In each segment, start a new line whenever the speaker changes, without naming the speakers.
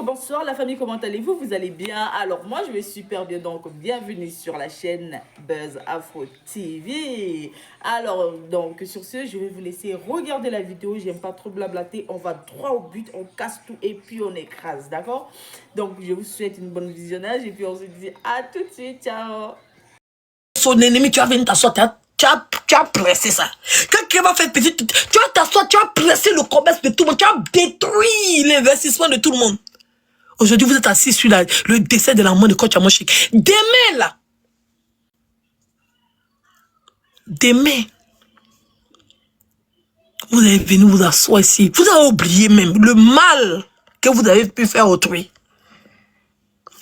bonsoir la famille, comment allez-vous? Vous allez bien? Alors moi je vais super bien, donc bienvenue sur la chaîne Buzz Afro TV. Alors donc sur ce, je vais vous laisser regarder la vidéo, j'aime pas trop blablater, on va droit au but, on casse tout et puis on écrase, d'accord? Donc je vous souhaite une bonne visionnage et puis on se dit à tout de suite, ciao!
Son ennemi, tu vas venir t'asseoir, tu as pressé ça. Quand tu vas faire petit, tu vas t'asseoir, tu vas presser le commerce de tout le monde, tu vas détruire l'investissement de tout le monde. Aujourd'hui, vous êtes assis sur le décès de la mort de Coach Amoshik. Demain, là. Demain. Vous allez venir vous asseoir ici. Vous avez oublié même le mal que vous avez pu faire autrui.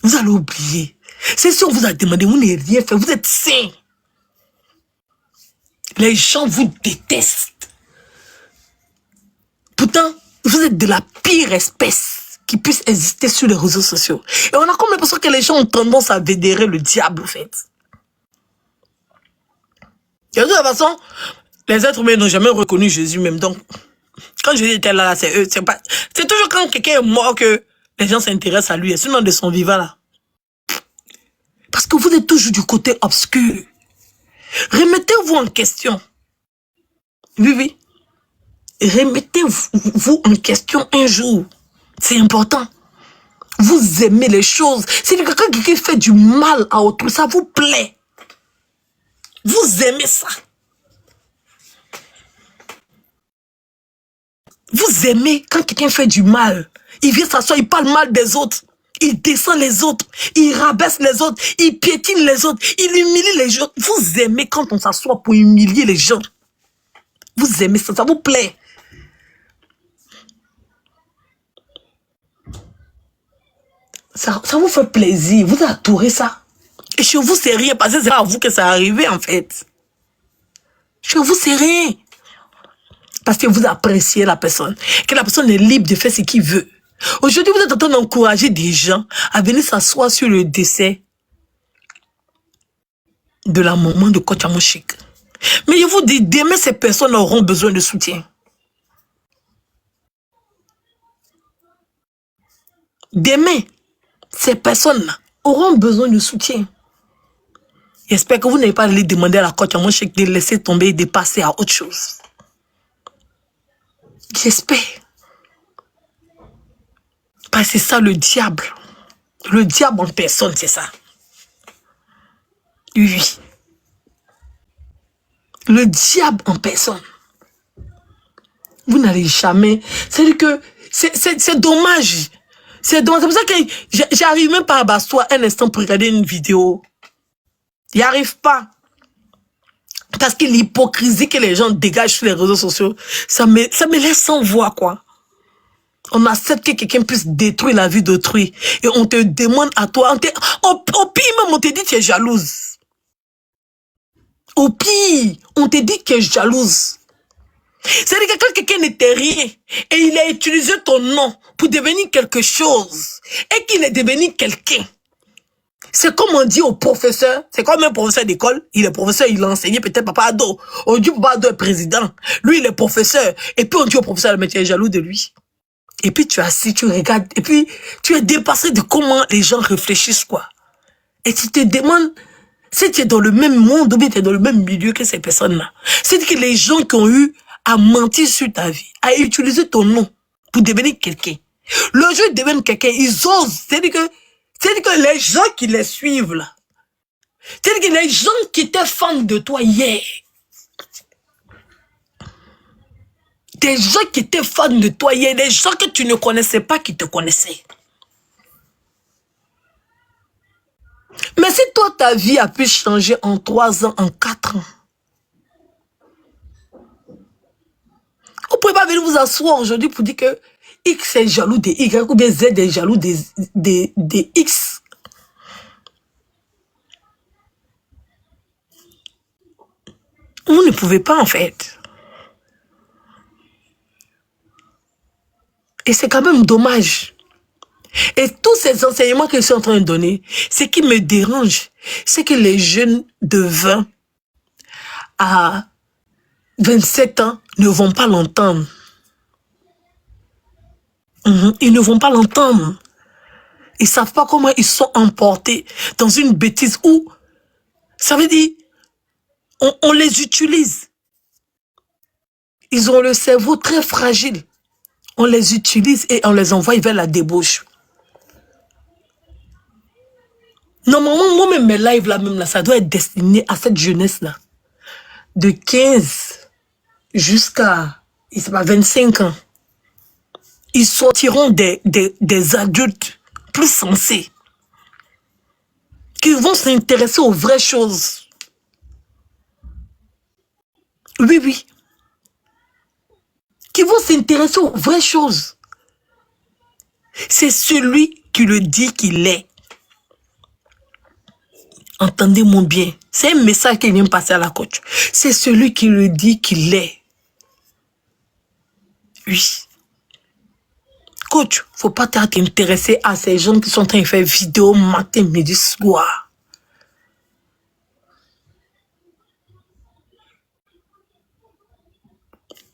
Vous allez oublier. C'est si on vous a demandé, vous n'avez rien fait, vous êtes sain. Les gens vous détestent. Pourtant, vous êtes de la pire espèce qui puisse exister sur les réseaux sociaux. Et on a comme l'impression que les gens ont tendance à vénérer le diable, en fait. Et de toute façon, les êtres humains n'ont jamais reconnu Jésus même. Donc, quand Jésus était là, c'est eux. C'est toujours quand quelqu'un est mort que les gens s'intéressent à lui. Et sinon, de son vivant, là. Parce que vous êtes toujours du côté obscur. Remettez-vous en question. Oui, oui. Remettez-vous en question un jour. C'est important. Vous aimez les choses. C'est que quand quelqu'un fait du mal à autrui, ça vous plaît. Vous aimez ça. Vous aimez quand quelqu'un fait du mal. Il vient s'asseoir, il parle mal des autres. Il descend les autres. Il rabaisse les autres. Il piétine les autres. Il humilie les gens. Vous aimez quand on s'assoit pour humilier les gens. Vous aimez ça, ça vous plaît. Ça vous fait plaisir. Vous adorez ça. Et chez vous, c'est rien. Parce que c'est à vous que ça arrivé, en fait. Chez vous, c'est rien. Parce que vous appréciez la personne. Que la personne est libre de faire ce qu'il veut. Aujourd'hui, vous êtes en train d'encourager des gens à venir s'asseoir sur le décès de la maman de Coach Amoshik. Mais je vous dis, demain, ces personnes auront besoin de soutien. Demain, ces personnes auront besoin de soutien. J'espère que vous n'avez pas allé demander à la Coach Amoshik de laisser tomber et de passer à autre chose. J'espère. Parce que c'est ça le diable. Le diable en personne, c'est ça. Oui. Le diable en personne. Vous n'allez jamais... C'est-à-dire que c'est dommage. C'est dommage. C'est pour ça que j'arrive même pas à m'asseoir un instant pour regarder une vidéo. J'y arrive pas. Parce que l'hypocrisie que les gens dégagent sur les réseaux sociaux, ça me laisse sans voix, quoi. On accepte que quelqu'un puisse détruire la vie d'autrui. Et on te demande à toi. Au pire, même, on te dit que tu es jalouse. Au pire, on te dit que tu es jalouse. C'est-à-dire que quand quelqu'un n'était rien, et il a utilisé ton nom pour devenir quelque chose, et qu'il est devenu quelqu'un, c'est comme on dit au professeur, c'est comme un professeur d'école, il est professeur, il a enseigné peut-être Papa Ado. On dit Papa Ado est président, lui il est professeur, et puis on dit au professeur, mais tu es jaloux de lui. Et puis tu es assis, tu regardes, et puis tu es dépassé de comment les gens réfléchissent, quoi. Et tu te demandes si tu es dans le même monde ou bien tu es dans le même milieu que ces personnes-là. C'est que les gens qui ont eu à mentir sur ta vie, à utiliser ton nom pour devenir quelqu'un. Le jour où ils deviennent quelqu'un, ils osent. C'est-à-dire que les gens qui les suivent, là, c'est-à-dire que les gens qui étaient fans de toi hier, des gens qui étaient fans de toi hier, des gens que tu ne connaissais pas qui te connaissaient. Mais si toi, ta vie a pu changer en 3 ans, en 4 ans, vous ne pouvez pas venir vous asseoir aujourd'hui pour dire que X est jaloux de Y ou bien Z est jaloux de X. Vous ne pouvez pas, en fait. Et c'est quand même dommage. Et tous ces enseignements que je suis en train de donner, ce qui me dérange, c'est que les jeunes de 20 à 27 ans ne vont pas l'entendre. Ils ne vont pas l'entendre. Ils savent pas comment ils sont emportés dans une bêtise où, ça veut dire, on les utilise. Ils ont le cerveau très fragile. On les utilise et on les envoie vers la débauche. Normalement, moi-même, mes lives là, même là, ça doit être destiné à cette jeunesse-là. De 15 jusqu'à, il sait pas, 25 ans. Ils sortiront des adultes plus sensés. Qui vont s'intéresser aux vraies choses. Oui, oui. Qui vont s'intéresser aux vraies choses. C'est celui qui le dit qu'il est. Entendez-moi bien. C'est un message qui vient passer à la coach. C'est celui qui le dit qu'il est. Oui. Coach, faut pas t'intéresser à ces gens qui sont en train de faire vidéo matin, midi, soir.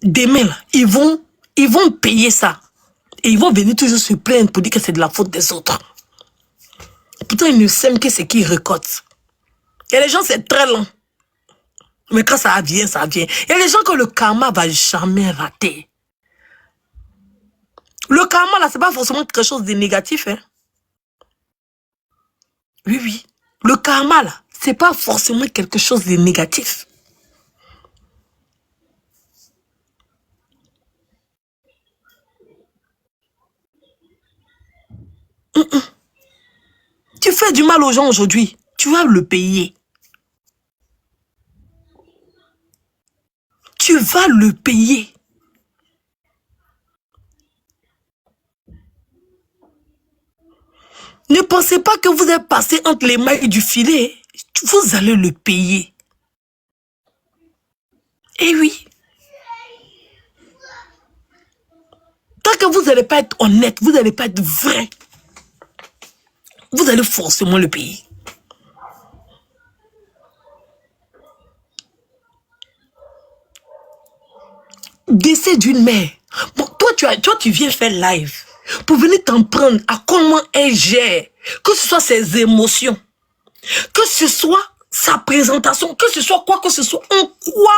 Demain, là, ils vont payer ça. Et ils vont venir toujours se plaindre pour dire que c'est de la faute des autres. Pourtant, ils ne s'aiment que ce qu'ils récoltent. Et les gens, c'est très long. Mais quand ça vient, ça vient. Il y a des gens que le karma va jamais rater. Le karma, là, c'est pas forcément quelque chose de négatif, hein. Oui, oui. Le karma, là, c'est pas forcément quelque chose de négatif. Tu fais du mal aux gens aujourd'hui, tu vas le payer. Tu vas le payer. Ne pensez pas que vous êtes passé entre les mailles du filet. Vous allez le payer. Eh oui. Tant que vous n'allez pas être honnête, vous n'allez pas être vrai, vous allez forcément le payer. Décès d'une mère. Bon, toi, tu viens faire live pour venir t'en prendre à comment elle gère, que ce soit ses émotions, que ce soit sa présentation, que ce soit quoi que ce soit. En quoi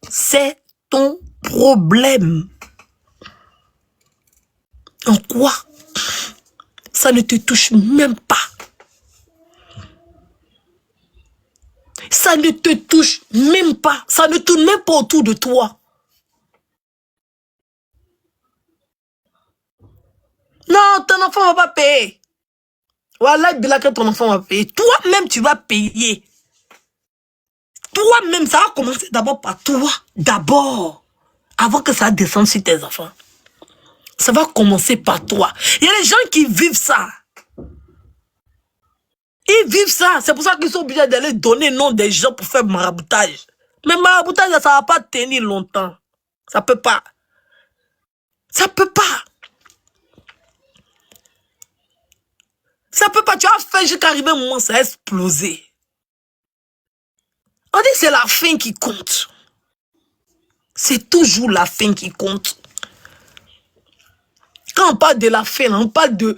c'est ton problème? En quoi? Ça ne te touche même pas. Ça ne te touche même pas. Ça ne tourne même pas autour de toi. Non, ton enfant ne va pas payer. Voilà, bila que ton enfant va payer. Toi-même, tu vas payer. Toi-même, ça va commencer d'abord par toi. D'abord. Avant que ça descende sur tes enfants. Ça va commencer par toi. Il y a des gens qui vivent ça. Ils vivent ça. C'est pour ça qu'ils sont obligés d'aller donner le nom des gens pour faire maraboutage. Mais maraboutage, ça ne va pas tenir longtemps. Ça ne peut pas. Ça ne peut pas. Ça ne peut pas. Tu as fait jusqu'à arriver un moment, ça a explosé. On dit que c'est la fin qui compte. C'est toujours la fin qui compte. Quand on parle de la fin, on parle de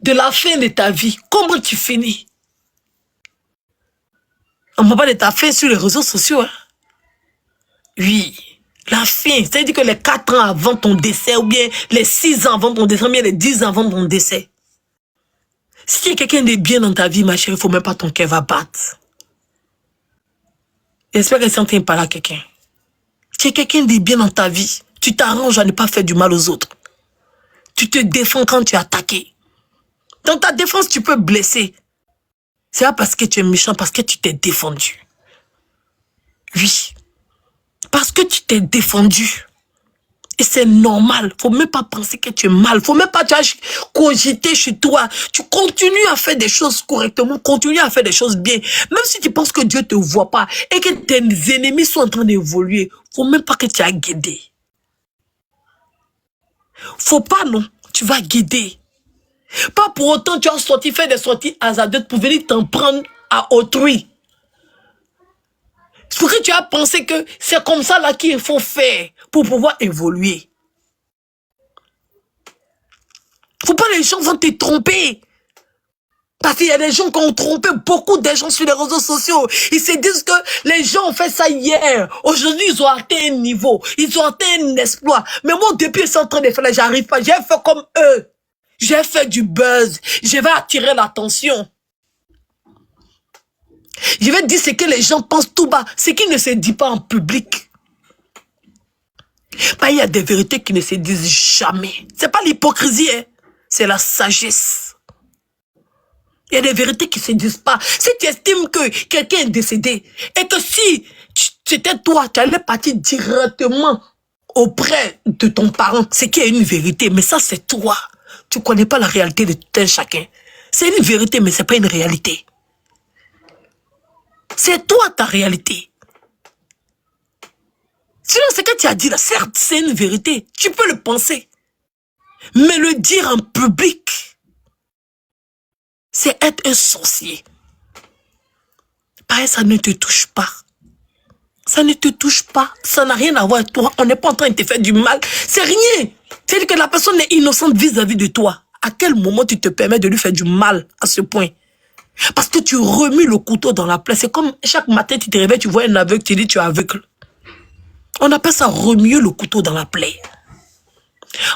la fin de ta vie. Comment tu finis? On parle de ta fin sur les réseaux sociaux. Hein? Oui, la fin. C'est-à-dire que les 4 ans avant ton décès, ou bien les 6 ans avant ton décès, ou bien les 10 ans avant ton décès. Si tu es quelqu'un de bien dans ta vie, ma chérie, il ne faut même pas ton cœur va battre. J'espère que c'est en train de parler à quelqu'un. Tu es quelqu'un de bien dans ta vie. Tu t'arranges à ne pas faire du mal aux autres. Tu te défends quand tu es attaqué. Dans ta défense, tu peux blesser. C'est pas parce que tu es méchant, parce que tu t'es défendu. Oui. Parce que tu t'es défendu. Et c'est normal. Faut même pas penser que tu es mal. Faut même pas cogiter chez toi. Tu continues à faire des choses correctement. Continue à faire des choses bien. Même si tu penses que Dieu te voit pas et que tes ennemis sont en train d'évoluer, faut même pas que tu as guidé. Faut pas, non. Tu vas guider. Pas pour autant tu as sorti, fait des sorties hasardeuses pour venir t'en prendre à autrui. C'est pour que tu as pensé que c'est comme ça là qu'il faut faire pour pouvoir évoluer. Faut pas, les gens vont te tromper. Parce qu'il y a des gens qui ont trompé beaucoup de gens sur les réseaux sociaux. Ils se disent que les gens ont fait ça hier. Aujourd'hui, ils ont atteint un niveau. Ils ont atteint un exploit. Mais moi, depuis ils sont en train de faire, j'arrive pas. J'ai fait comme eux. J'ai fait du buzz. Je vais attirer l'attention. Je vais dire ce que les gens pensent tout bas. Ce qui ne se dit pas en public. Bah, il y a des vérités qui ne se disent jamais. C'est pas l'hypocrisie, hein. C'est la sagesse. Il y a des vérités qui ne se disent pas. Si tu estimes que quelqu'un est décédé et que si c'était toi, tu allais partir directement auprès de ton parent, c'est qu'il y a une vérité. Mais ça, c'est toi. Tu ne connais pas la réalité de tout un chacun. C'est une vérité, mais ce n'est pas une réalité. C'est toi ta réalité. Sinon, ce que tu as dit là, certes, c'est une vérité. Tu peux le penser. Mais le dire en public, c'est être un sorcier. Pareil, ça ne te touche pas. Ça ne te touche pas. Ça n'a rien à voir avec toi. On n'est pas en train de te faire du mal. C'est rien. C'est-à-dire que la personne est innocente vis-à-vis de toi. À quel moment tu te permets de lui faire du mal à ce point? Parce que tu remues le couteau dans la plaie. C'est comme chaque matin, tu te réveilles, tu vois un aveugle, tu dis tu es aveugle. On appelle ça remuer le couteau dans la plaie.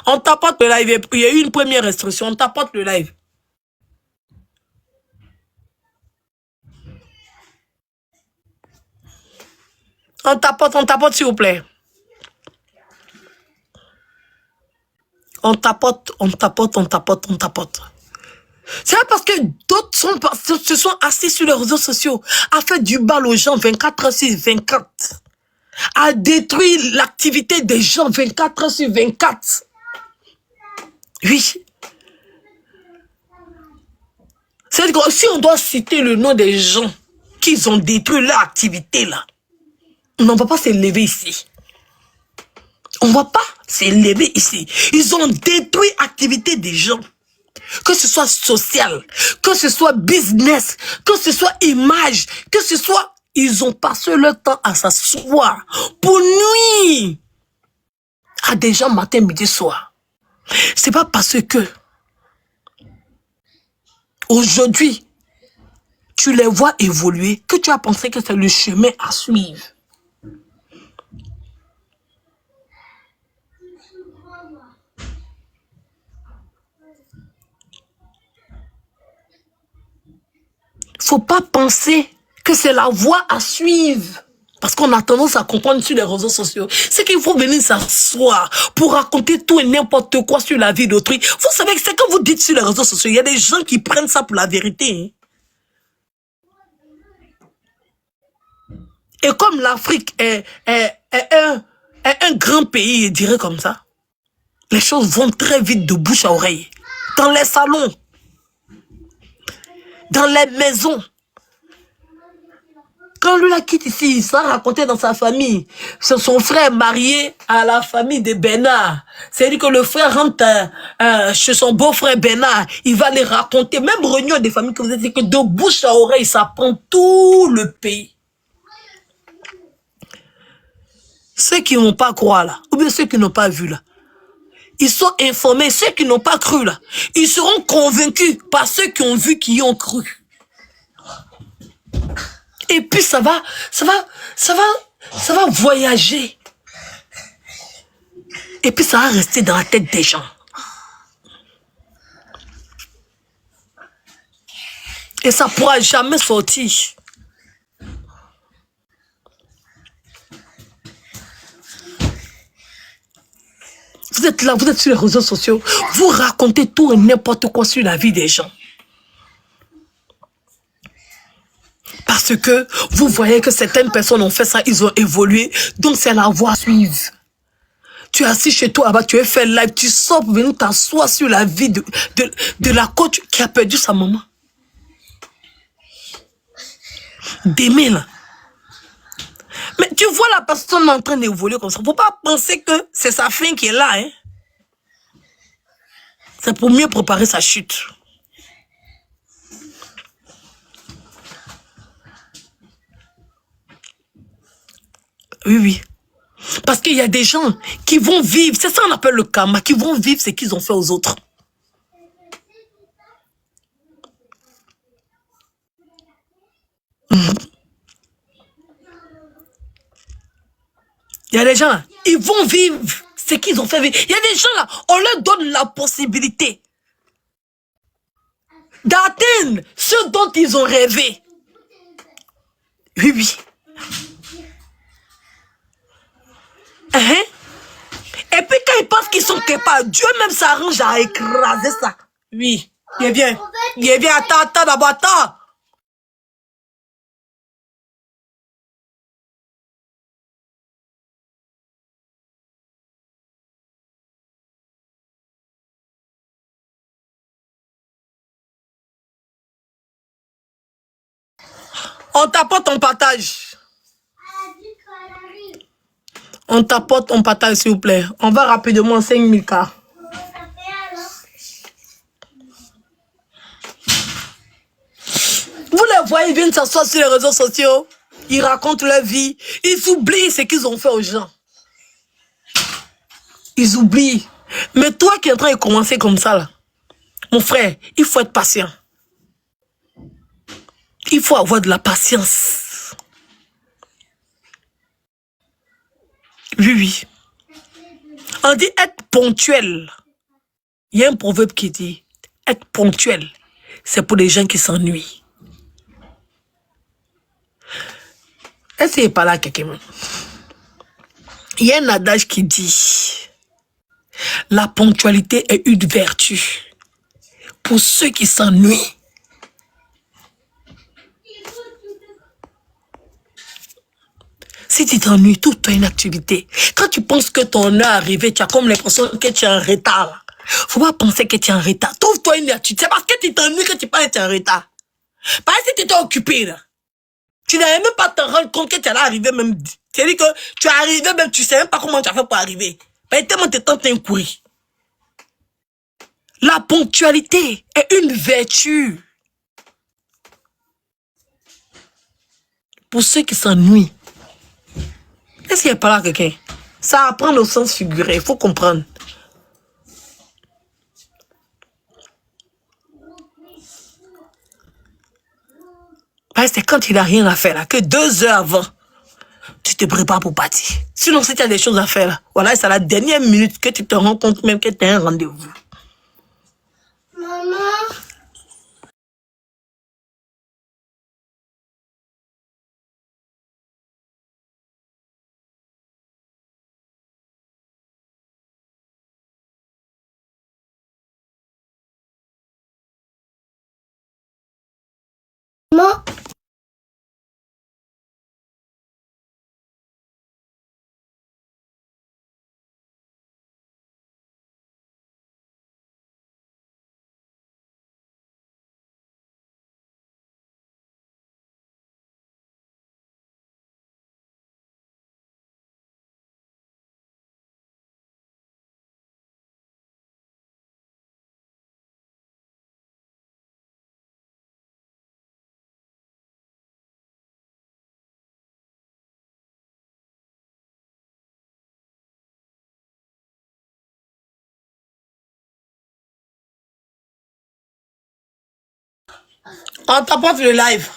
On tapote le live. Il y a eu une première restriction. On tapote le live. On tapote s'il vous plaît. On tapote. C'est parce que d'autres se sont assis sur les réseaux sociaux à faire du mal aux gens 24h/24. À détruire l'activité des gens 24h/24. Oui. C'est-à-dire que si on doit citer le nom des gens qui ont détruit leur activité là, on ne va pas s'élever ici. On ne va pas s'élever ici. Ils ont détruit l'activité des gens. Que ce soit social, que ce soit business, que ce soit image, que ce soit... Ils ont passé leur temps à s'asseoir pour nuire à des gens matin, midi, soir. C'est pas parce que aujourd'hui, tu les vois évoluer que tu as pensé que c'est le chemin à suivre. Faut pas penser que c'est la voie à suivre. Parce qu'on a tendance à comprendre sur les réseaux sociaux. C'est qu'il faut venir s'asseoir pour raconter tout et n'importe quoi sur la vie d'autrui. Vous savez que c'est quand vous dites sur les réseaux sociaux, il y a des gens qui prennent ça pour la vérité. Et comme l'Afrique est un grand pays, je dirais comme ça, les choses vont très vite de bouche à oreille. Dans les salons, dans les maisons. Quand lui la quitte ici, il s'en racontait dans sa famille. C'est son frère marié à la famille de Bernard. C'est-à-dire que le frère rentre chez son beau-frère Bernard. Il va les raconter. Même réunion des familles que vous êtes, c'est que de bouche à oreille, ça prend tout le pays. Ceux qui n'ont pas croire là, ou bien ceux qui n'ont pas vu là, ils sont informés. Ceux qui n'ont pas cru là, ils seront convaincus par ceux qui ont vu, qui y ont cru. Et puis ça va voyager. Et puis ça va rester dans la tête des gens. Et ça ne pourra jamais sortir. Vous êtes là, vous êtes sur les réseaux sociaux, vous racontez tout et n'importe quoi sur la vie des gens. Parce que vous voyez que certaines personnes ont fait ça, ils ont évolué, donc c'est la voie à suivre. Tu es assis chez toi là-bas, tu es fait live, tu sors pour venir t'asseoir sur la vie de la coach qui a perdu sa maman. D'aimer là. Mais tu vois la personne en train d'évoluer comme ça. Faut pas penser que c'est sa fin qui est là. Hein? C'est pour mieux préparer sa chute. Oui, oui. Parce qu'il y a des gens qui vont vivre, c'est ça qu'on appelle le karma, qui vont vivre ce qu'ils ont fait aux autres. Il y a des gens, ils vont vivre ce qu'ils ont fait vivre. Il y a des gens là, on leur donne la possibilité d'atteindre ce dont ils ont rêvé. Oui, oui. Et puis quand ils pensent qu'ils sont capables, Dieu même s'arrange à écraser ça. Oui, il vient, attends, d'abord, attends. On t'apporte ton partage. On t'apporte ton partage, s'il vous plaît. On va rapidement 5000 cas. Vous les voyez, ils viennent s'asseoir sur les réseaux sociaux. Ils racontent leur vie. Ils oublient ce qu'ils ont fait aux gens. Ils oublient. Mais toi qui es en train de commencer comme ça, là, mon frère, il faut être patient. Il faut avoir de la patience. Oui, oui. On dit être ponctuel. Il y a un proverbe qui dit, être ponctuel, c'est pour les gens qui s'ennuient. Est-ce qu'il n'est pas là quelqu'un? Il y a un adage qui dit, la ponctualité est une vertu pour ceux qui s'ennuient. Si tu t'ennuies, toute une activité. Quand tu penses que ton heure est arrivée, tu as comme l'impression que tu es en retard. Faut pas penser que tu es en retard. Trouve-toi une activité. C'est parce que tu t'ennuies que tu penses que tu es en retard. Parce que tu étais occupé, là. Tu n'avais même pas te rendre compte que tu allais arriver même. C'est-à-dire que tu es arrivé même, tu sais même pas comment tu as fait pour arriver. Parce que tellement tu es en train de courir. La ponctualité est une vertu. Pour ceux qui s'ennuient. Est-ce qu'il n'y a pas là quelqu'un? Ça apprend au sens figuré, il faut comprendre. C'est quand il n'a rien à faire là, que 2 heures avant, tu te prépares pour partir. Sinon, si tu as des choses à faire là, voilà, c'est à la dernière minute que tu te rends compte même que tu as un rendez-vous.
Maman. Maman.
On t'apporte le live.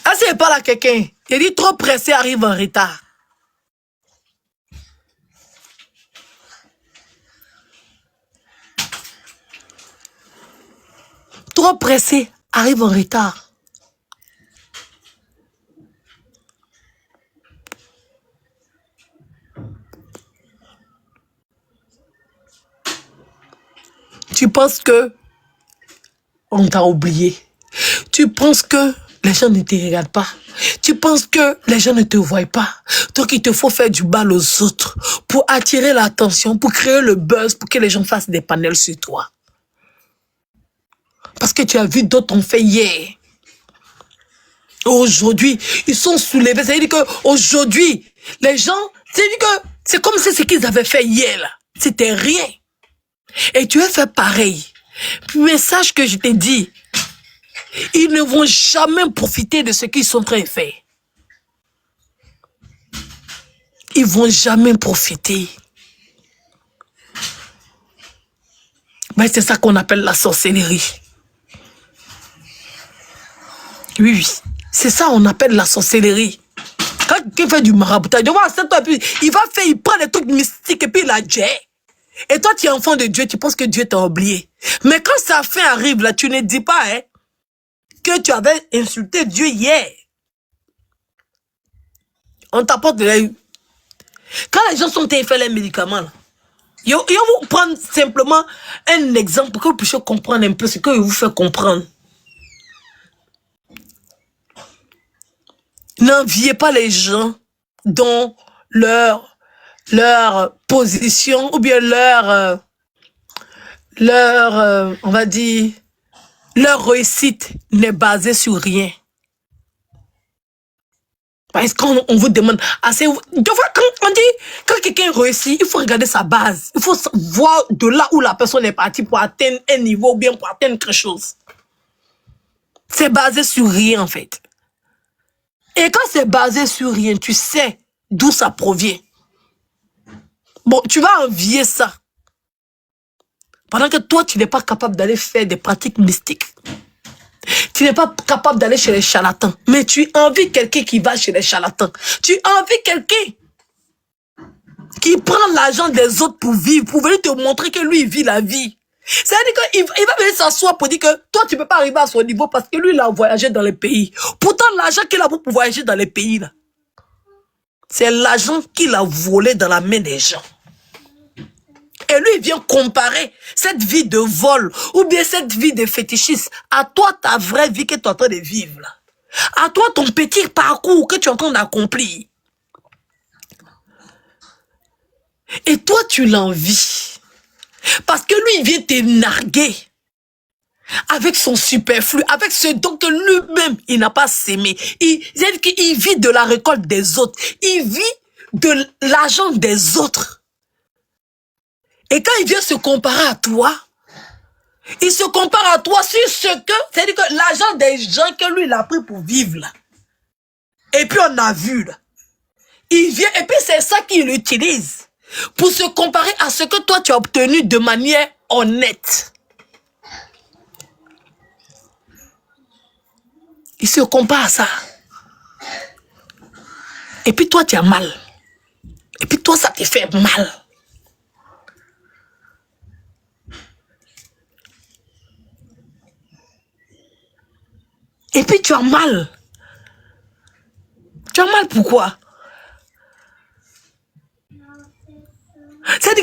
Ah, c'est pas là quelqu'un. Il dit trop pressé, arrive en retard. Trop pressé, arrive en retard. Tu penses que on t'a oublié. Tu penses que les gens ne te regardent pas. Tu penses que les gens ne te voient pas. Donc il te faut faire du mal aux autres pour attirer l'attention, pour créer le buzz, pour que les gens fassent des panels sur toi. Parce que tu as vu d'autres ont fait hier. Aujourd'hui, ils sont soulevés. C'est-à-dire qu'aujourd'hui, les gens, c'est-à-dire que c'est comme si ce qu'ils avaient fait hier, là. C'était rien. Et tu as fait pareil. Mais sache que je t'ai dit, ils ne vont jamais profiter de ce qu'ils sont en train de faire. Ils vont jamais profiter. Mais c'est ça qu'on appelle la sorcellerie. Oui, oui. C'est ça qu'on appelle la sorcellerie. qui fait du maraboutage. De voir ça, toi, puis il va faire, il prend des trucs mystiques et puis il a Dieu. Et toi, tu es enfant de Dieu, tu penses que Dieu t'a oublié. Mais quand sa fin arrive, là, tu ne dis pas hein, que tu avais insulté Dieu hier. On t'apporte de l'œil. Quand les gens sont fait les médicaments, là, je vais vous prendre simplement un exemple pour que vous puissiez comprendre un peu ce que je vous fais comprendre. N'enviez pas les gens dont leur position ou bien on va dire, leur réussite n'est basée sur rien. Parce qu'on vous demande assez. Deux fois, quand on dit, quand quelqu'un réussit, il faut regarder sa base. Il faut voir de là où la personne est partie pour atteindre un niveau ou bien pour atteindre quelque chose. C'est basé sur rien, en fait. Et quand c'est basé sur rien, tu sais d'où ça provient. Bon, tu vas envier ça. Pendant que toi, tu n'es pas capable d'aller faire des pratiques mystiques. Tu n'es pas capable d'aller chez les charlatans. Mais tu envies quelqu'un qui va chez les charlatans. Tu envies quelqu'un qui prend l'argent des autres pour vivre, pour venir te montrer que lui, il vit la vie. C'est-à-dire qu'il va venir s'asseoir pour dire que toi, tu ne peux pas arriver à son niveau parce que lui, il a voyagé dans les pays. Pourtant, l'argent qu'il a pour voyager dans les pays, là, c'est l'argent qu'il a volé dans la main des gens. Et lui, il vient comparer cette vie de vol ou bien cette vie de fétichiste à toi, ta vraie vie que tu es en train de vivre. Là. À toi, ton petit parcours que tu es en train d'accomplir. Et toi, tu l'envies. Parce que lui, il vient te narguer avec son superflu, avec ce dont que lui-même, il n'a pas sémé. Il vit de la récolte des autres. Il vit de l'argent des autres. Et quand il vient se comparer à toi, il se compare à toi sur ce que, c'est-à-dire que l'argent des gens que lui, il a pris pour vivre, là. Et puis on a vu, là. Il vient, et puis c'est ça qu'il utilise pour se comparer à ce que toi, tu as obtenu de manière honnête. Il se compare à ça. Et puis toi, tu as mal. Et puis toi, ça te fait mal. Et puis tu as mal. Tu as mal pourquoi? C'est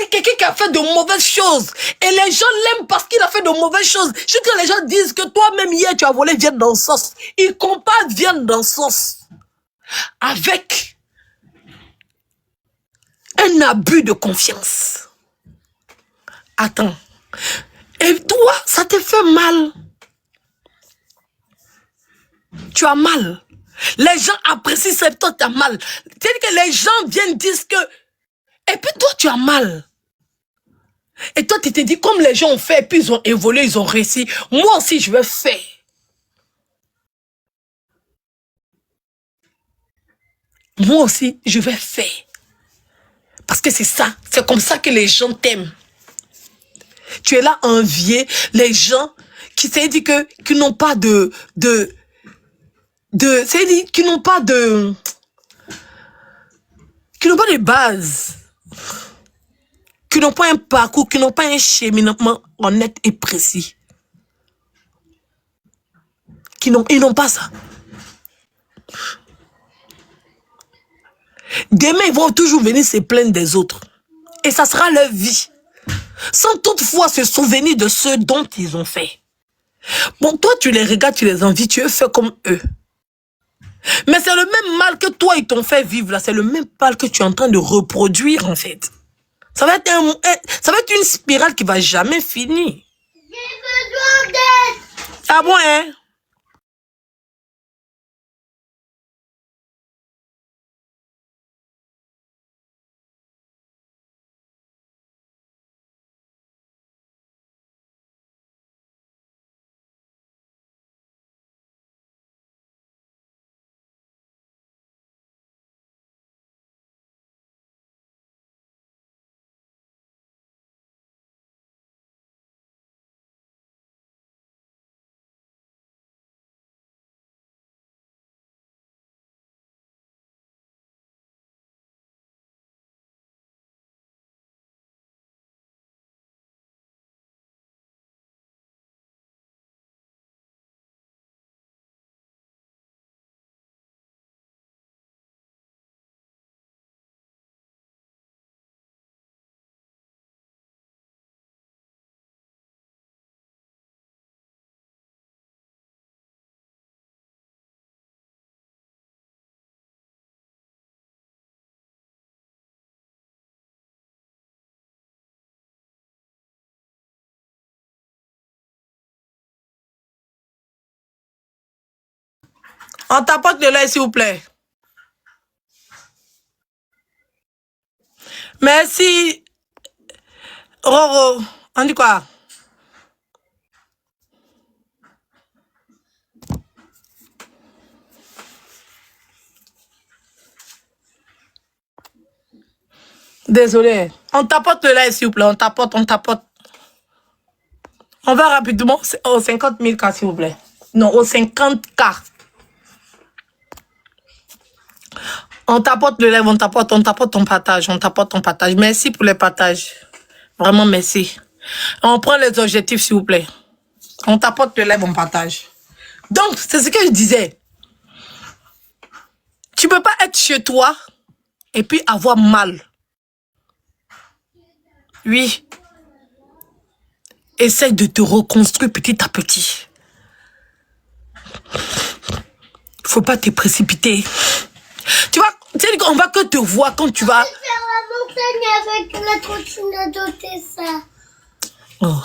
quelqu'un qui a fait de mauvaises choses. Et les gens l'aiment parce qu'il a fait de mauvaises choses. Juste que les gens disent que toi-même hier tu as volé viande dans sauce. Ils comparent viande dans sauce avec un abus de confiance. Attends. Et toi, ça te fait mal. Tu as mal. Les gens apprécient ça, toi tu as mal. C'est-à-dire que les gens viennent dire que... Et puis toi, tu as mal. Et toi, tu te dis, comme les gens ont fait, puis ils ont évolué, ils ont réussi. Moi aussi, je vais faire. Moi aussi, je vais faire. Parce que c'est ça. C'est comme ça que les gens t'aiment. Tu es là à envier les gens qui s'est dit que qui n'ont pas qui n'ont pas de base, qui n'ont pas un parcours, qui n'ont pas un cheminement honnête et précis. Ils n'ont pas ça. Demain, ils vont toujours venir se plaindre des autres. Et ça sera leur vie. Sans toutefois se souvenir de ce dont ils ont fait. Bon, toi, tu les regardes, tu les envies, tu veux faire comme eux. Mais c'est le même mal que toi, ils t'ont fait vivre là. C'est le même mal que tu es en train de reproduire, en fait. Ça va être une spirale qui va jamais finir. J'ai besoin d'aide. Ah bon, hein? On tapote le lait, s'il vous plaît. Merci. Roro. On dit quoi? Désolé. On tapote le lait, s'il vous plaît. On tapote, on tapote. On va rapidement aux 50 000 cas, s'il vous plaît. Non, aux 50 cas. On tapote le lait, on tapote ton partage. On tapote ton partage. Merci pour les partages. Vraiment, merci. On prend les objectifs, s'il vous plaît. On tapote le lait, on partage. Donc, c'est ce que je disais. Tu peux pas être chez toi et puis avoir mal. Oui. Essaye de te reconstruire petit à petit. Faut pas te précipiter. Tu vois, on va que te voir quand tu vas...
Faire la montagne avec la trottinette de ça.
Oh.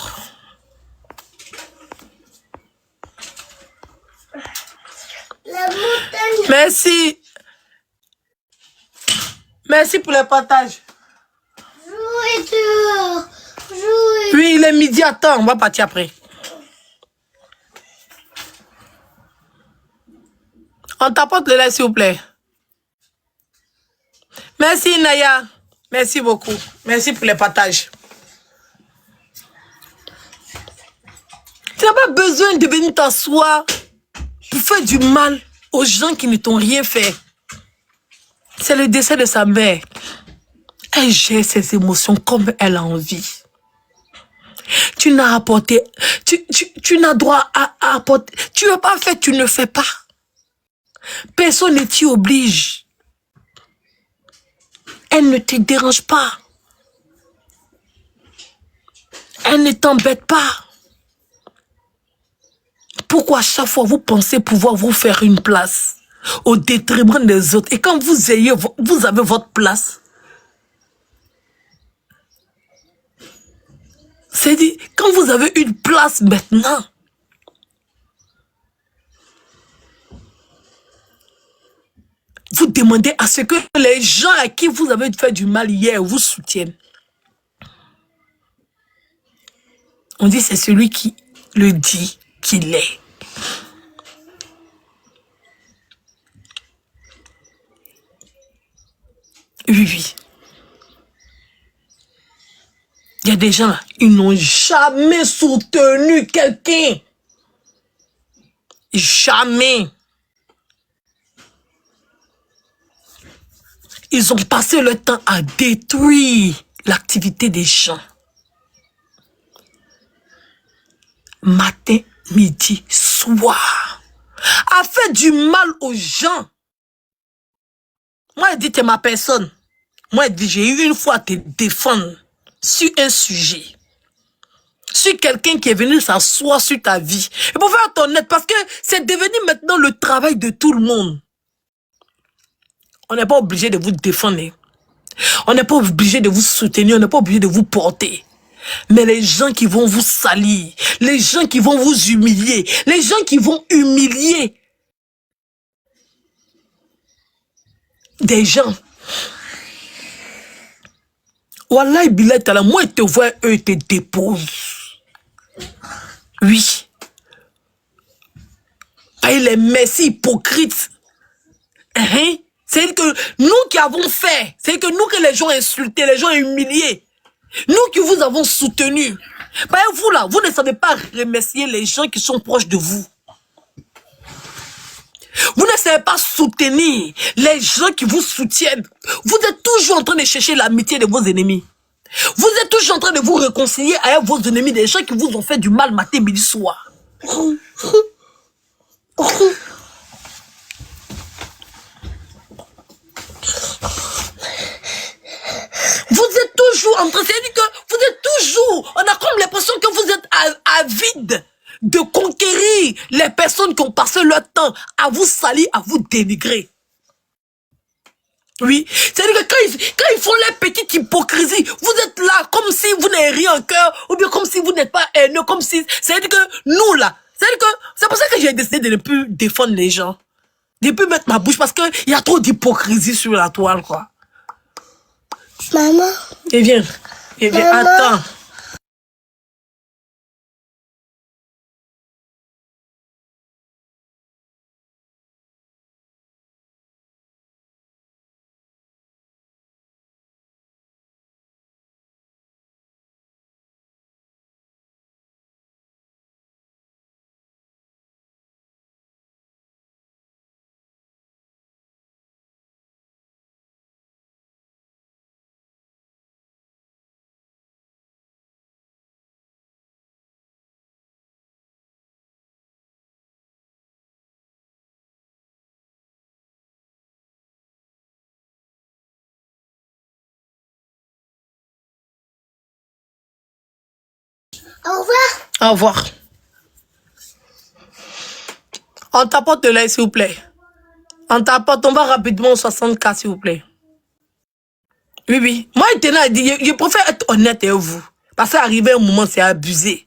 La montagne.
Merci. Merci pour le partage.
Jouer dehors. Jouer.
Oui, il est midi, attends, on va partir après. On tapote le lait, s'il vous plaît. Merci, Naya. Merci beaucoup. Merci pour le partage. Tu n'as pas besoin de venir t'asseoir pour faire du mal aux gens qui ne t'ont rien fait. C'est le décès de sa mère. Elle gère ses émotions comme elle a envie. Tu n'as apporté... Tu n'as droit à apporter... Tu n'as pas fait, tu ne fais pas. Personne ne t'y oblige. Elle ne te dérange pas. Elle ne t'embête pas. Pourquoi à chaque fois vous pensez pouvoir vous faire une place au détriment des autres? Et quand vous avez votre place, c'est-à-dire, quand vous avez une place maintenant, vous demandez à ce que les gens à qui vous avez fait du mal hier vous soutiennent. On dit c'est celui qui le dit qu'il est. Oui, oui. Il y a des gens là, ils n'ont jamais soutenu quelqu'un. Jamais. Ils ont passé le temps à détruire l'activité des gens. Matin, midi, soir. À faire du mal aux gens. Moi, je dis, t'es ma personne. Moi, je dis, j'ai eu une fois à te défendre sur un sujet. Sur quelqu'un qui est venu s'asseoir sur ta vie. Et pour faire être honnête, parce que c'est devenu maintenant le travail de tout le monde. On n'est pas obligé de vous défendre. On n'est pas obligé de vous soutenir. On n'est pas obligé de vous porter. Mais les gens qui vont vous salir, les gens qui vont vous humilier, les gens qui vont humilier des gens. Wallah, Bilal, moi, ils te voient, eux, ils te déposent. Oui. Et les messies hypocrites. Hein? C'est que nous qui avons fait, c'est que nous que les gens ont insultés, les gens ont humiliés. Nous qui vous avons soutenu. Vous là, vous ne savez pas remercier les gens qui sont proches de vous. Vous ne savez pas soutenir les gens qui vous soutiennent. Vous êtes toujours en train de chercher l'amitié de vos ennemis. Vous êtes toujours en train de vous réconcilier avec vos ennemis, des gens qui vous ont fait du mal matin, midi, soir. Vous êtes toujours en train, c'est-à-dire que vous êtes toujours, on a comme l'impression que vous êtes avide de conquérir les personnes qui ont passé leur temps à vous salir, à vous dénigrer. Oui, c'est-à-dire que quand ils font leur petite hypocrisie, vous êtes là comme si vous n'avez rien en cœur, ou bien comme si vous n'êtes pas haineux, comme si, c'est-à-dire que nous là, c'est-à-dire que c'est pour ça que j'ai décidé de ne plus défendre les gens. Depuis mettre ma bouche parce qu'il y a trop d'hypocrisie sur la toile, quoi.
Maman.
Et viens. Et viens.
Maman.
Attends.
Au revoir.
Au revoir. On t'apporte de l'aide, s'il vous plaît. On t'apporte, on va rapidement au 60K, s'il vous plaît. Oui, oui. Moi, je préfère être honnête avec vous. Parce qu'arriver un moment, c'est abusé.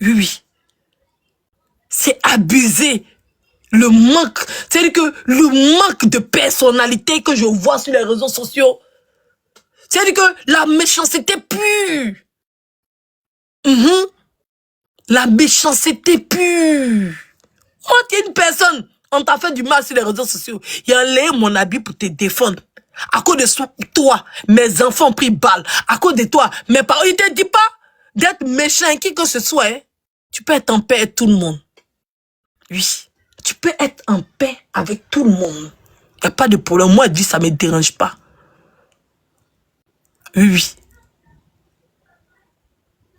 Oui, oui. C'est abusé. Le manque, c'est-à-dire que le manque de personnalité que je vois sur les réseaux sociaux, c'est-à-dire que la méchanceté pure. La méchanceté pure. Moi, tu es une personne, on t'a fait du mal sur les réseaux sociaux. Il a enlevé mon habit pour te défendre. À cause de toi, mes enfants ont pris balle. À cause de toi, mes parents, ils te disent pas d'être méchant, qui que ce soit. Hein. Tu peux être en paix avec tout le monde. Oui. Tu peux être en paix avec tout le monde. Il n'y a pas de problème. Moi, je dis, ça ne me dérange pas. Oui, oui.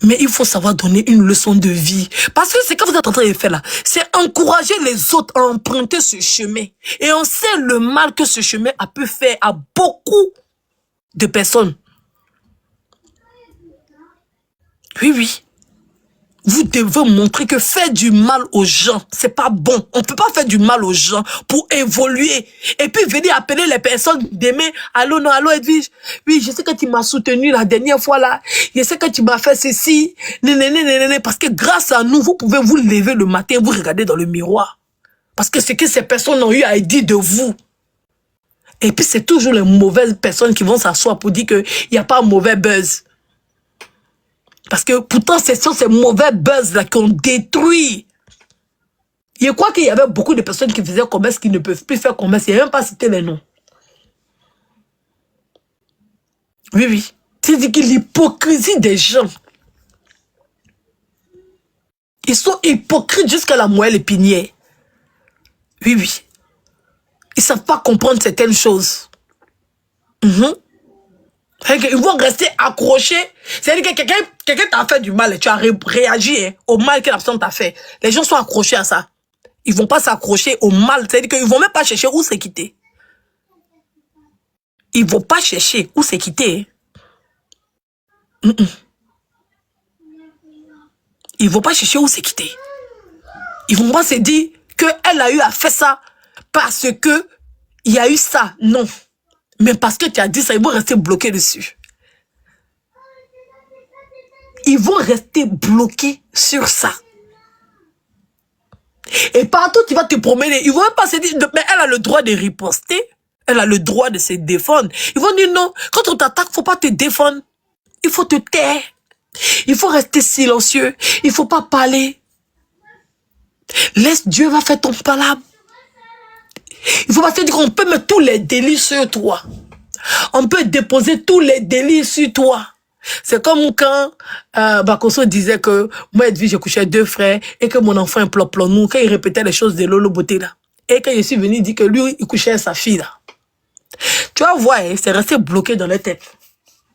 Mais il faut savoir donner une leçon de vie. Parce que ce que vous êtes en train de faire là, c'est encourager les autres à emprunter ce chemin. Et on sait le mal que ce chemin a pu faire à beaucoup de personnes. Oui, oui. Vous devez montrer que faire du mal aux gens, c'est pas bon. On peut pas faire du mal aux gens pour évoluer. Et puis venir appeler les personnes demain. Allô, non, allô, Edwige. Oui, je sais que tu m'as soutenu la dernière fois là. Je sais que tu m'as fait ceci. Parce que grâce à nous, vous pouvez vous lever le matin, vous regarder dans le miroir. Parce que c'est que ces personnes ont eu à dire de vous. Et puis c'est toujours les mauvaises personnes qui vont s'asseoir pour dire qu'il n'y a pas un mauvais buzz. Parce que pourtant, ce sont ces mauvais buzz-là qui ont détruit. Je crois qu'il y avait beaucoup de personnes qui faisaient commerce qui ne peuvent plus faire commerce. Il n'y a même pas cité les noms. Oui, oui. C'est-à-dire que l'hypocrisie des gens. Ils sont hypocrites jusqu'à la moelle épinière. Oui, oui. Ils ne savent pas comprendre certaines choses. Ils vont rester accrochés. C'est-à-dire que quelqu'un t'a fait du mal et tu as réagi au mal que la personne t'a fait. Les gens sont accrochés à ça. Ils ne vont pas s'accrocher au mal. C'est-à-dire qu'ils ne vont même pas chercher où se quitter. Ils ne vont pas chercher où se quitter. Ils ne vont pas chercher où se quitter. Ils ne vont pas se dire qu'elle a eu à faire ça parce que il y a eu ça. Non. Mais parce que tu as dit ça, ils vont rester bloqués dessus. Ils vont rester bloqués sur ça. Et partout, tu vas te promener. Ils vont même pas se dire, mais elle a le droit de riposter. Elle a le droit de se défendre. Ils vont dire non, quand on t'attaque, il ne faut pas te défendre. Il faut te taire. Il faut rester silencieux. Il ne faut pas parler. Laisse Dieu va faire ton palabre. Il ne faut pas se dire qu'on peut mettre tous les délits sur toi. On peut déposer tous les délits sur toi. C'est comme quand Bakoso disait que moi, Edwige, je couchais 2 frères et que mon enfant est plop-plop-nous, quand il répétait les choses de Lolo Beauté là. Et quand je suis venu dire que lui, il couchait sa fille là. Tu vas voir, c'est resté bloqué dans la tête.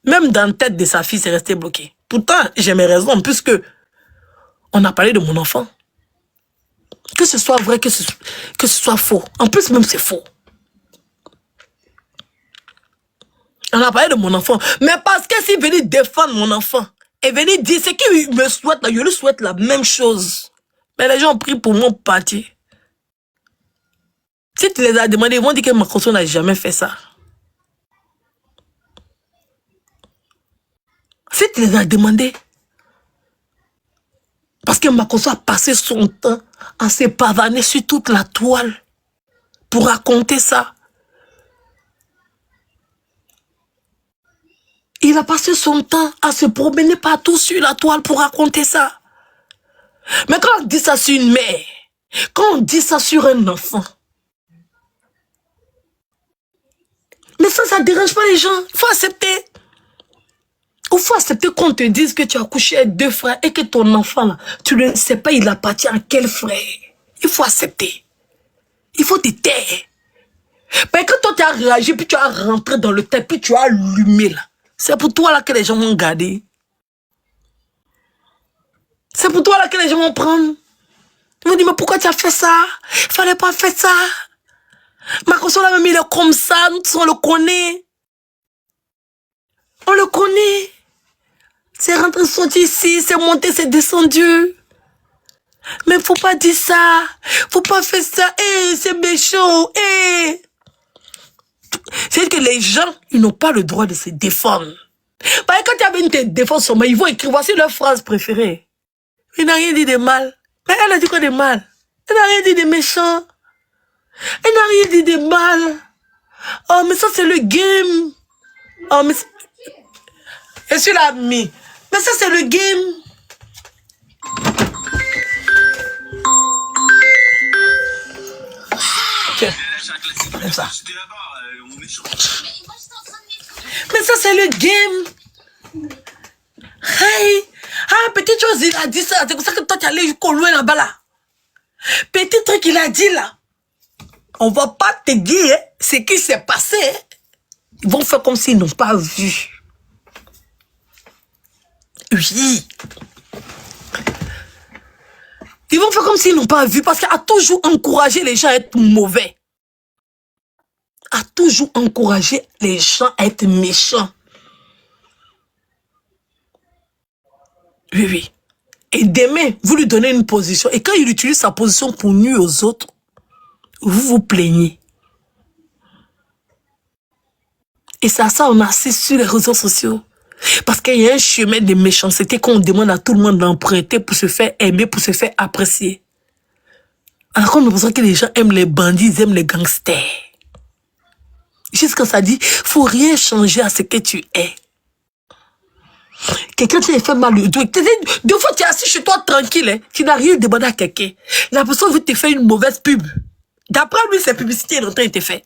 Même dans la tête de sa fille, c'est resté bloqué. Pourtant, j'ai mes raisons, puisque on a parlé de mon enfant. Que ce soit vrai, que ce soit faux. En plus, même c'est faux. On a parlé de mon enfant. Mais parce que s'il venait défendre mon enfant, et venait dire ce qu'il me souhaite, je lui souhaite la même chose. Mais les gens ont pris pour mon parti. Si tu les as demandé, ils vont dire que Makoso n'a jamais fait ça. Si tu les as demandé, parce que Makoso a passé son temps à se pavaner sur toute la toile. pour raconter ça. Il a passé son temps à se promener partout sur la toile pour raconter ça. Mais quand on dit ça sur une mère, quand on dit ça sur un enfant, mais ça ne dérange pas les gens. Il faut accepter. Il faut accepter qu'on te dise que tu as couché avec 2 frères et que ton enfant, là, tu ne sais pas il appartient à quel frère. Il faut accepter. Il faut te taire. Mais quand toi tu as réagi, puis tu as rentré dans le tapis, tu as allumé là. C'est pour toi là que les gens vont garder. C'est pour toi là que les gens vont prendre. Ils vont dire, mais pourquoi tu as fait ça? Il fallait pas faire ça. Marcos, là même il est comme ça, nous tous on le connaît. On le connaît. C'est rentré, sorti ici, c'est monté, c'est descendu. Mais faut pas dire ça. Faut pas faire ça. Eh, c'est méchant. Eh. C'est que les gens, ils n'ont pas le droit de se défendre. Parce que quand tu as une te défense sur moi, ils vont écrire, voici leur phrase préférée. Il n'a rien dit de mal. Mais elle a dit quoi de mal? Elle n'a rien dit de méchant. Elle n'a rien dit de mal. Oh, mais ça, c'est le game. Oh, mais... Je suis là, mais ça, c'est le game. Tiens, comme ça. Mais ça, c'est le game. Hey. Ah, petite chose, il a dit ça. C'est pour ça que toi, tu es allé jusqu'au loin là-bas, là. Petit truc qu'il a dit, là. On va pas te dire ce qui s'est passé. Ils vont faire comme s'ils n'ont pas vu. Oui. Ils vont faire comme s'ils n'ont pas vu parce qu'il a toujours encouragé les gens à être mauvais. A toujours encouragé les gens à être méchants. Oui, oui. Et demain, vous lui donnez une position. Et quand il utilise sa position pour nuire aux autres, vous vous plaignez. Et c'est à ça qu'on assiste sur les réseaux sociaux. Parce qu'il y a un chemin de méchanceté qu'on demande à tout le monde d'emprunter pour se faire aimer, pour se faire apprécier. Alors qu'on a besoin que les gens aiment les bandits, ils aiment les gangsters. Jusqu'à ça dit, faut rien changer à ce que tu es. Quelqu'un qui fait mal le dos. Deux fois, tu es assis chez toi tranquille, hein, tu n'as rien demandé à quelqu'un. La personne veut te faire une mauvaise pub. D'après lui, cette publicité est en train de te faire.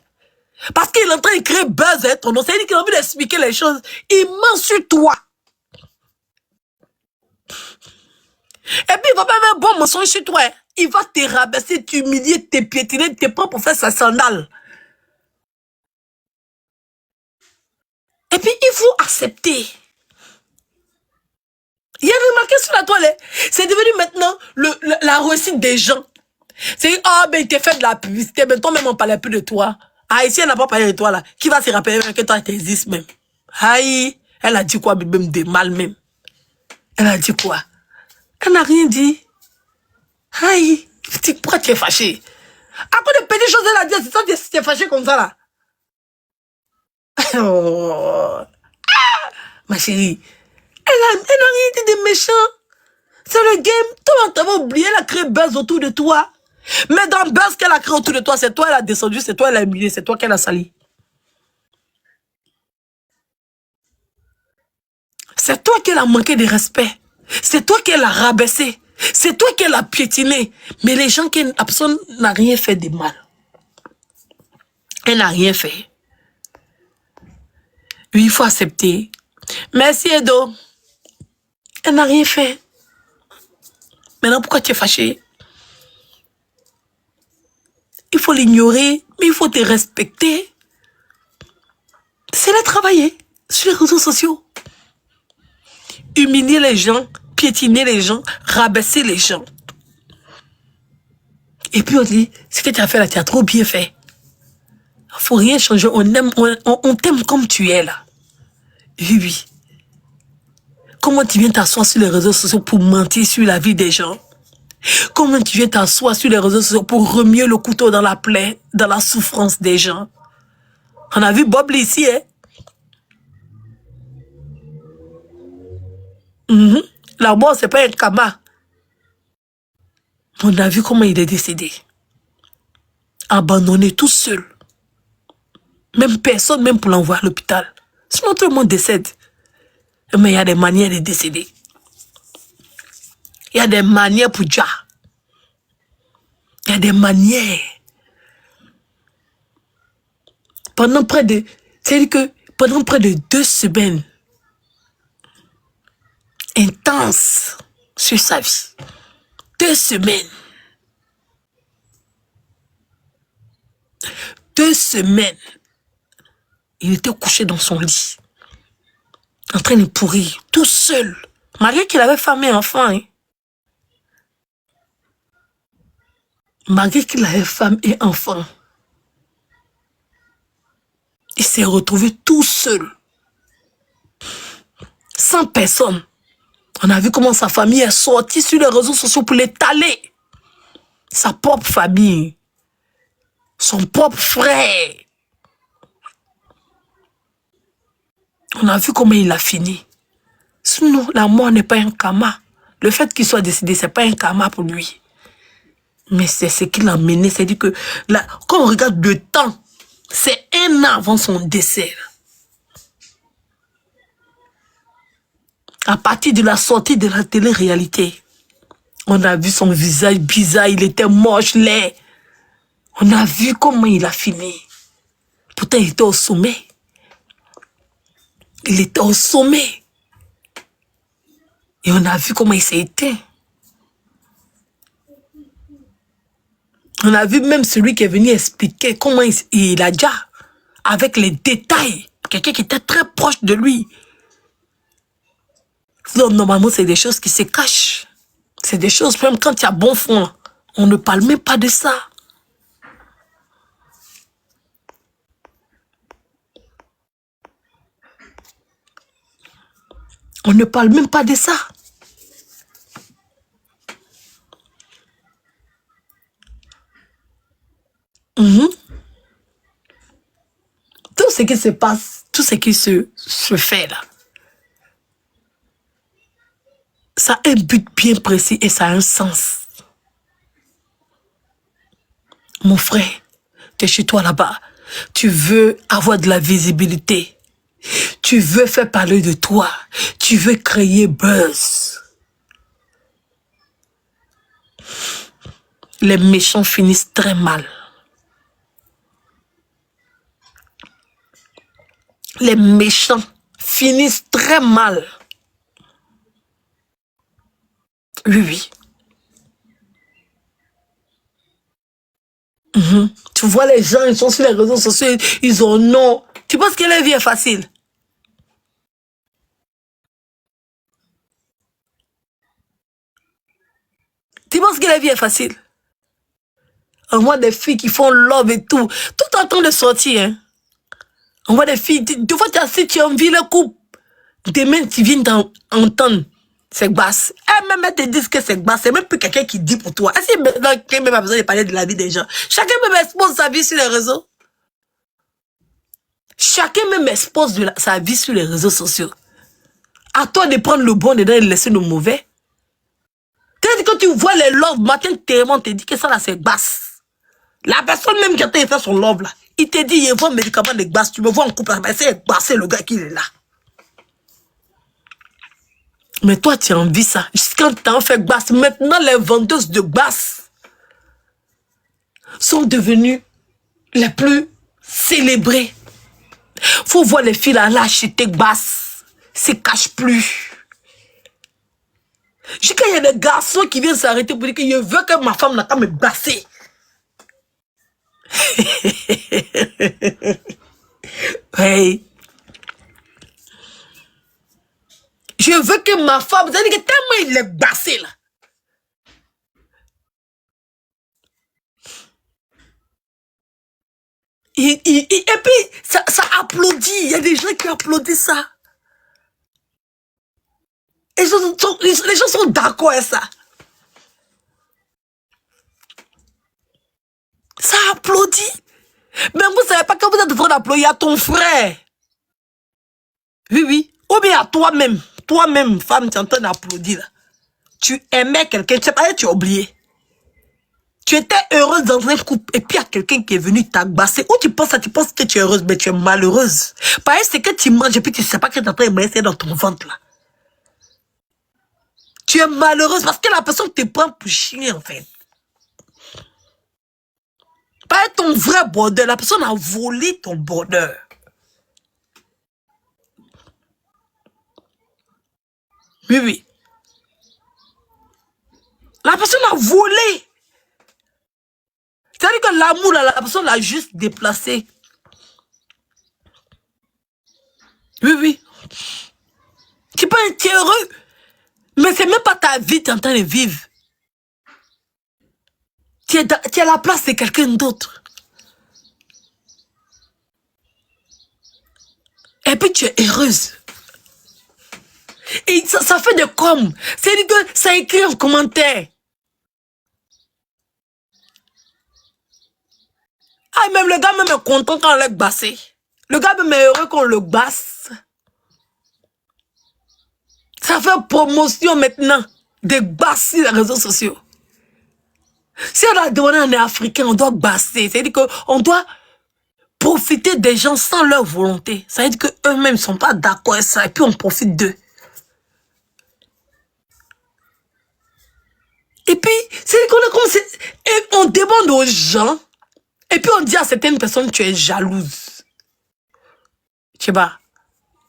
Parce qu'il est en train de créer buzz à ton nom. C'est-à-dire qu'il a envie d'expliquer les choses. Il ment sur toi. Et puis, il va pas faire un bon mensonge sur toi. Hein. Il va te rabaisser, t'humilier, te piétiner, te prendre pour faire sa sandale. Et puis, il faut accepter. Il y a remarqué sur la toile, c'est devenu maintenant la réussite des gens. C'est ah ben il t'a fait de la publicité, mais toi-même on parlait plus de toi. Ah ici elle n'a pas parlé de toi là. Qui va se rappeler même que toi tu existes même? Aïe, elle a dit quoi même de mal même? Elle a dit quoi? Elle n'a rien dit. Aïe, pourquoi tu es fâché? À quoi de petites choses elle a dit, c'est toi tu es fâché comme ça là? Oh. Ah, ma chérie. Elle n'a rien dit de méchant. C'est le game. Toi, tu avais oublié, elle a créé buzz autour de toi. Mais dans le buzz qu'elle a créé autour de toi, c'est toi, elle a descendu, c'est toi, elle a humilié, c'est toi qu'elle a sali. C'est toi qu'elle a manqué de respect. C'est toi qu'elle a rabaissé. C'est toi qu'elle a piétiné. Mais les gens qui personne n'a rien fait de mal. Elle n'a rien fait. Oui, il faut accepter. Merci, Edo. Elle n'a rien fait. Maintenant, pourquoi tu es fâché? Il faut l'ignorer, mais il faut te respecter. C'est le travailler sur les réseaux sociaux. Humilier les gens, piétiner les gens, rabaisser les gens. Et puis on dit, ce que tu as fait là, tu as trop bien fait. Il ne faut rien changer, on t'aime comme tu es là. Oui, oui. Comment tu viens t'asseoir sur les réseaux sociaux pour mentir sur la vie des gens? Comment tu viens t'asseoir sur les réseaux sociaux pour remuer le couteau dans la plaie, dans la souffrance des gens? On a vu Bob ici, hein? La mort, c'est pas un kama. On a vu comment il est décédé. abandonné tout seul. Même personne, même pour l'envoyer à l'hôpital. Sinon tout le monde décède. Mais il y a des manières de décéder. Il y a des manières pour Dja. Il y a des manières. Pendant près de... C'est-à-dire que pendant près de 2 semaines, intenses sur sa vie. 2 semaines. 2 semaines. Il était couché dans son lit. En train de pourrir. Tout seul. Malgré qu'il avait femme et enfant. Hein. Malgré qu'il avait femme et enfant. Il s'est retrouvé tout seul. Sans personne. On a vu comment sa famille est sortie sur les réseaux sociaux pour l'étaler. Sa propre famille. Son propre frère. On a vu comment il a fini. Sinon, la mort n'est pas un karma. Le fait qu'il soit décédé, ce n'est pas un karma pour lui. Mais c'est ce qu'il a mené. C'est-à-dire que là, quand on regarde le temps, c'est 1 an avant son décès. À partir de la sortie de la télé-réalité, on a vu son visage bizarre, il était moche, laid. On a vu comment il a fini. Pourtant, il était au sommet. Il était au sommet. Et on a vu comment il s'est éteint. On a vu même celui qui est venu expliquer comment il a déjà, avec les détails, quelqu'un qui était très proche de lui. Donc, normalement, c'est des choses qui se cachent. C'est des choses, même quand il y a bon fond, on ne parle même pas de ça. On ne parle même pas de ça. Tout ce qui se passe, tout ce qui se fait là, ça a un but bien précis et ça a un sens. Mon frère, tu es chez toi là-bas. Tu veux avoir de la visibilité. Tu veux faire parler de toi. Tu veux créer buzz. Les méchants finissent très mal. Les méchants finissent très mal. Oui, oui. Tu vois les gens, ils sont sur les réseaux sociaux, ils ont non. Tu penses que la vie est facile? Tu penses que la vie est facile? On voit des filles qui font love et tout. Tout en train de sortir. Hein? On voit des filles, des fois tu as assis, tu envies le couple. Demain, tu viens d'entendre c'est basse. Même elles te disent que c'est basse. C'est même plus quelqu'un qui dit pour toi. Est-ce que maintenant, quelqu'un même a besoin de parler de la vie des gens? Chacun même expose sa vie sur les réseaux. Chacun même expose sa vie sur les réseaux sociaux. À toi de prendre le bon dedans et de laisser le mauvais. Quand tu vois les love, matin, on te dit que ça là, c'est basse. La personne même qui a fait son love là, il te dit, il y a un médicament de basse. Tu me vois en couple, c'est basse, le gars qui est là. Mais toi, tu as envie ça. Quand tu as fait basse, maintenant, les vendeuses de basse sont devenues les plus célébrées. Faut voir les filles là, acheter basse. Se cachent plus. Quand il y a des garçons qui viennent s'arrêter pour dire que je veux que ma femme n'a qu'à me basser. Hey. Je veux que ma femme, c'est-à-dire que tellement il est bassé là. Et puis, ça applaudit. Il y a des gens qui applaudissent ça. Et les gens sont d'accord avec ça. Ça applaudit. Mais vous ne savez pas que vous êtes en train d'applaudir à ton frère. Oui, oui. Ou bien à toi-même. Toi-même, femme, tu es en train d'applaudir. Tu aimais quelqu'un, tu sais pas, tu as oublié. Tu étais heureuse dans un couple et puis il y a quelqu'un qui est venu t'agbasser. Ou tu penses que tu es heureuse, mais tu es malheureuse. Parce que c'est que tu manges et puis tu ne sais pas que tu es en train de manger dans ton ventre là. Tu es malheureuse parce que la personne te prend pour chien en fait. Pas ton vrai bonheur. La personne a volé ton bonheur. Oui, oui. La personne a volé. C'est-à-dire que l'amour, la personne l'a juste déplacé. Oui, oui. Tu peux être heureux, mais c'est même pas ta vie que tu es en train de vivre. Tu es à la place de quelqu'un d'autre. Et puis tu es heureuse. Et ça fait de comme. C'est-à-dire que ça écrit en commentaire. Ah, même le gars même est content quand on l'a bassé. Le gars même est heureux qu'on le basse. Ça fait promotion maintenant de basser les réseaux sociaux. Si on a demandé on est africain, on doit basser. C'est-à-dire qu'on doit profiter des gens sans leur volonté. Ça veut dire qu'eux-mêmes ne sont pas d'accord avec ça et puis on profite d'eux. Et puis, c'est qu'on est comme et on demande aux gens et puis on dit à certaines personnes tu es jalouse. Tu sais pas,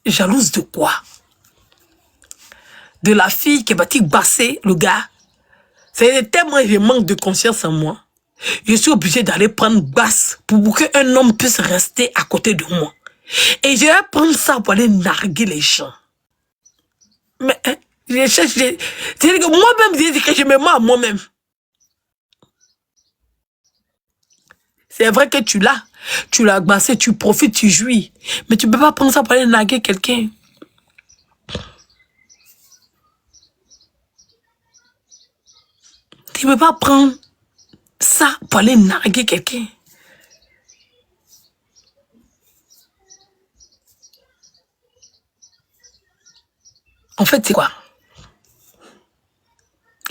jalouse de quoi? De la fille qui est bâtie basser le gars. C'est tellement je manque de conscience en moi. Je suis obligé d'aller prendre basse pour qu'un homme puisse rester à côté de moi. Et je vais prendre ça pour aller narguer les gens. Mais je cherche. C'est-à-dire que moi-même, je dis que je me mens à moi-même. C'est vrai que tu l'as bassé, tu profites, tu jouis. Mais tu ne peux pas prendre ça pour aller narguer quelqu'un. Tu ne peux pas prendre ça pour aller narguer quelqu'un. En fait, c'est quoi?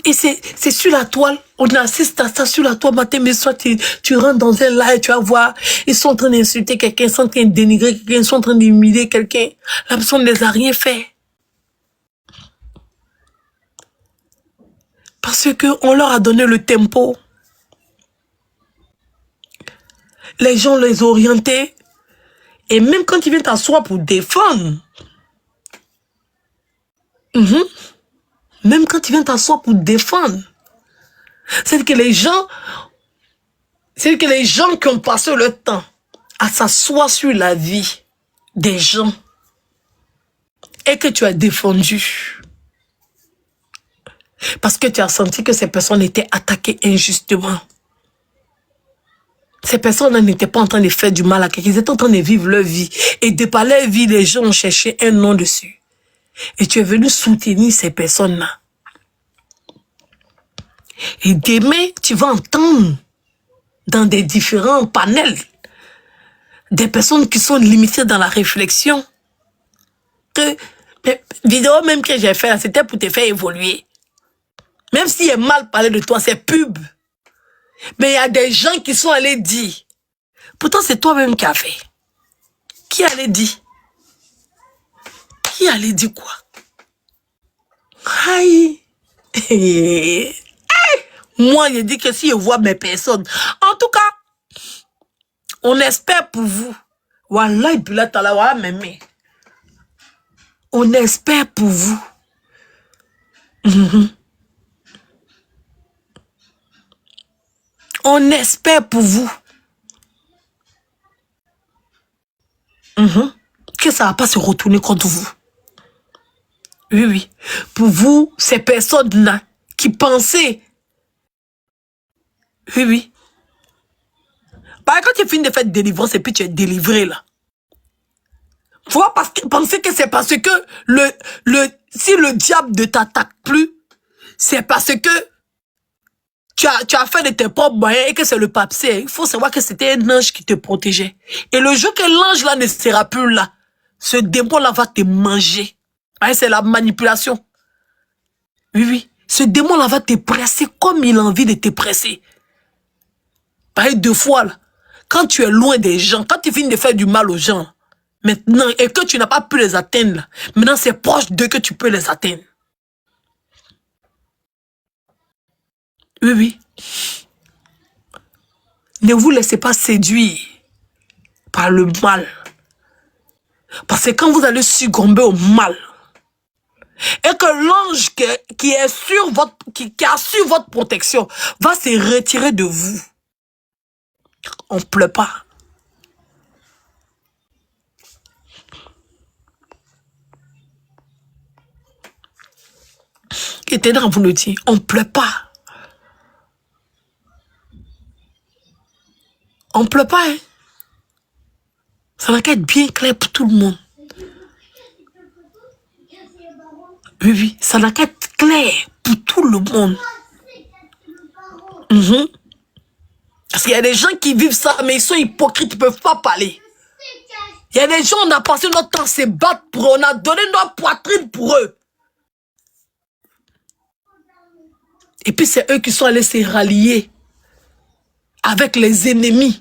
Et c'est sur la toile. On assiste à ça sur la toile matin, mais soit tu rentres dans un live, tu vas voir, ils sont en train d'insulter quelqu'un, ils sont en train de dénigrer quelqu'un, ils sont en train d'humilier quelqu'un. La personne ne les a rien fait. Parce qu'on leur a donné le tempo. Les gens les orientaient. Et même quand ils viennent t'asseoir pour défendre, même quand ils viennent t'asseoir pour défendre, c'est que les gens qui ont passé le temps à s'asseoir sur la vie des gens et que tu as défendu, parce que tu as senti que ces personnes étaient attaquées injustement. Ces personnes n'étaient pas en train de faire du mal à quelqu'un, ils étaient en train de vivre leur vie. Et de par leur vie, les gens ont cherché un nom dessus. Et tu es venu soutenir ces personnes-là. Et demain, tu vas entendre dans des différents panels des personnes qui sont limitées dans la réflexion. Que vidéo même que j'ai fait, c'était pour te faire évoluer. Même s'il est mal parlé de toi, c'est pub. Mais il y a des gens qui sont allés dire. Pourtant, c'est toi-même qui as fait. Qui allait dire? Qui allait dire quoi? Aïe! Moi, je dis que si je vois mes personnes, en tout cas, on espère pour vous. Wallahi, on espère pour vous. On espère pour vous. Que ça ne va pas se retourner contre vous. Oui, oui. Pour vous, ces personnes-là qui pensaient. Oui, oui. Par exemple, quand tu finis de faire délivrance et puis tu es délivré là. Faut pas penser que c'est parce que si le diable ne t'attaque plus, c'est parce que tu as fait de tes propres moyens et que c'est le papier. Il faut savoir que c'était un ange qui te protégeait. Et le jour que l'ange là ne sera plus là, ce démon là va te manger. C'est la manipulation. Oui, oui. Ce démon là va te presser comme il a envie de te presser. Pareil 2 fois, là. Quand tu es loin des gens, quand tu finis de faire du mal aux gens, maintenant, et que tu n'as pas pu les atteindre, là, maintenant c'est proche d'eux que tu peux les atteindre. Oui, oui. Ne vous laissez pas séduire par le mal. Parce que quand vous allez succomber au mal, et que l'ange qui a su votre protection va se retirer de vous, on ne pleure pas. Et Ténard vous le dit, on ne pleure pas. On ne pleure pas, hein. Ça va être bien clair pour tout le monde. Oui, oui, ça va être clair pour tout le monde. Parce qu'il y a des gens qui vivent ça, mais ils sont hypocrites, ils ne peuvent pas parler. Il y a des gens, on a passé notre temps à se battre pour eux, on a donné notre poitrine pour eux. Et puis c'est eux qui sont allés se rallier avec les ennemis.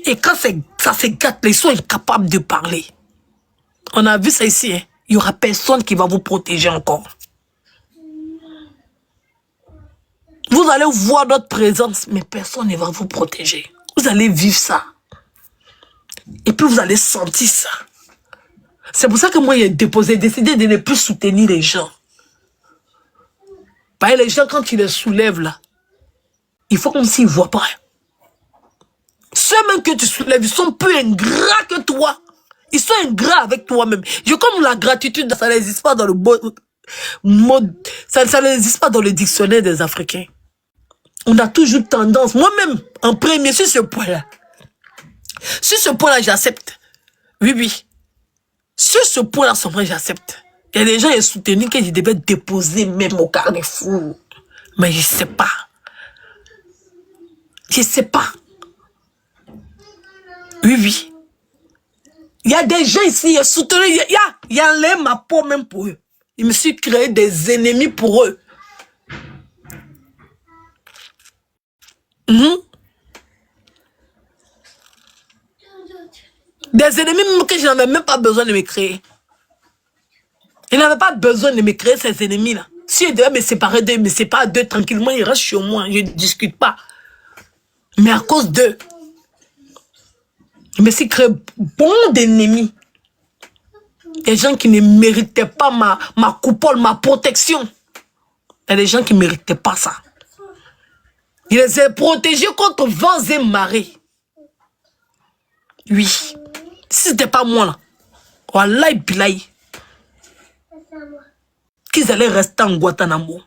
Et quand ça se gâte, ils sont incapables de parler. On a vu ça ici, hein. Il n'y aura personne qui va vous protéger encore. Vous allez voir notre présence, mais personne ne va vous protéger. Vous allez vivre ça. Et puis vous allez sentir ça. C'est pour ça que moi, j'ai décidé de ne plus soutenir les gens. Parce que les gens, quand tu les soulèves là, il faut comme s'ils ne voient pas. Ceux même que tu soulèves, ils sont plus ingrats que toi. Ils sont ingrats avec toi-même. Comme la gratitude, ça n'existe pas dans le mode, ça n'existe pas dans le dictionnaire des Africains. On a toujours tendance, moi-même, en premier, sur ce point-là. Sur ce point-là, j'accepte. Oui, oui. Sur ce point-là, j'accepte. Il y a des gens qui ont soutenu que je devais déposer même au carrefour. Mais je ne sais pas. Je ne sais pas. Oui, oui. Il y a des gens ici, ils ont soutenu, il y a enlevé ma peau même pour eux. Je me suis créé des ennemis pour eux. Des ennemis même que je n'avais même pas besoin de me créer. Je n'avais pas besoin de me créer ces ennemis-là. Si je devais me séparer d'eux, me sépare d'eux tranquillement, ils restent chez moi. Je ne discute pas. Mais à cause d'eux, je me suis créé bon d'ennemis. Des gens qui ne méritaient pas ma coupole, ma protection. Il y a des gens qui ne méritaient pas ça. Je les ai protégés contre vents et marées. Oui. Si ce n'était pas moi, là, wallahi bilahi, qu'ils allaient rester en Guantanamo.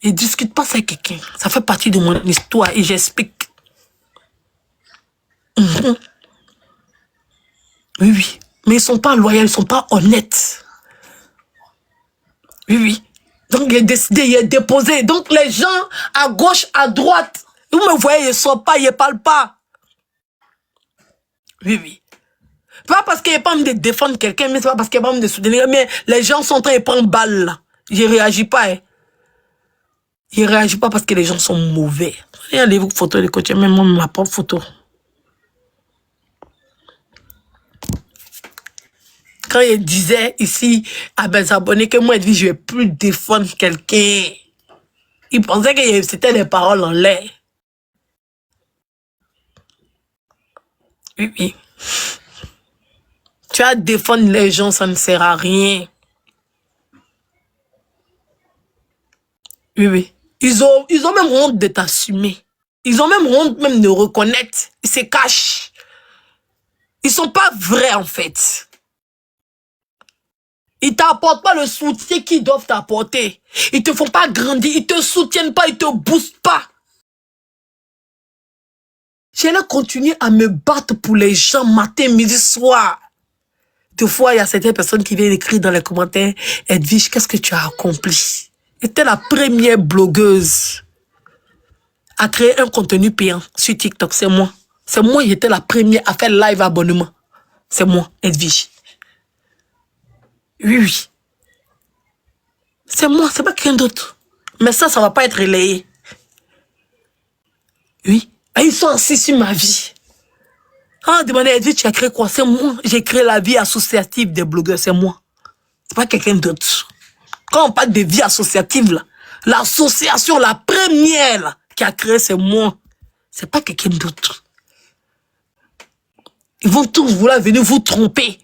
Je ne discute pas ça avec quelqu'un. Ça fait partie de mon histoire et j'explique. Oui, oui. Mais ils ne sont pas loyaux, ils ne sont pas honnêtes. Oui, oui. Donc, il a décidé, il a déposé. Donc, les gens à gauche, à droite, vous me voyez, ils ne sont pas, ils ne parlent pas. Oui, oui. Pas parce qu'il n'y a pas de défendre quelqu'un, mais c'est pas parce qu'il n'y a pas de soutenir. Mais les gens sont en train de prendre balle, là. Je ne réagis pas, hein. Je ne réagis pas parce que les gens sont mauvais. Regardez-vous photo de côté, même moi, ma propre photo. Quand il disait ici à mes abonnés que moi, je ne vais plus défendre quelqu'un, il pensait que c'était des paroles en l'air. Oui, oui. Tu vas défendre les gens, ça ne sert à rien. Oui, oui. Ils ont même honte de t'assumer. Ils ont même honte même de reconnaître. Ils se cachent. Ils ne sont pas vrais, en fait. Ils ne t'apportent pas le soutien qu'ils doivent t'apporter. Ils ne te font pas grandir. Ils ne te soutiennent pas. Ils ne te boostent pas. J'allais continuer à me battre pour les gens matin, midi, soir. Des fois, il y a certaines personnes qui viennent écrire dans les commentaires, Edwige, qu'est-ce que tu as accompli? J'étais la première blogueuse à créer un contenu payant sur TikTok. C'est moi. C'est moi, j'étais la première à faire live abonnement. C'est moi, Edwige. Oui, oui. C'est moi, c'est pas quelqu'un d'autre. Mais ça ne va pas être relayé. Oui. Et ils sont assis sur ma vie. Ah, demandez, Edwige, tu as créé quoi? C'est moi. J'ai créé la vie associative des blogueurs, c'est moi. C'est pas quelqu'un d'autre. Quand on parle de vie associative, là, l'association, la première là, qui a créé, c'est moi. C'est pas quelqu'un d'autre. Ils vont tous vouloir venir vous tromper.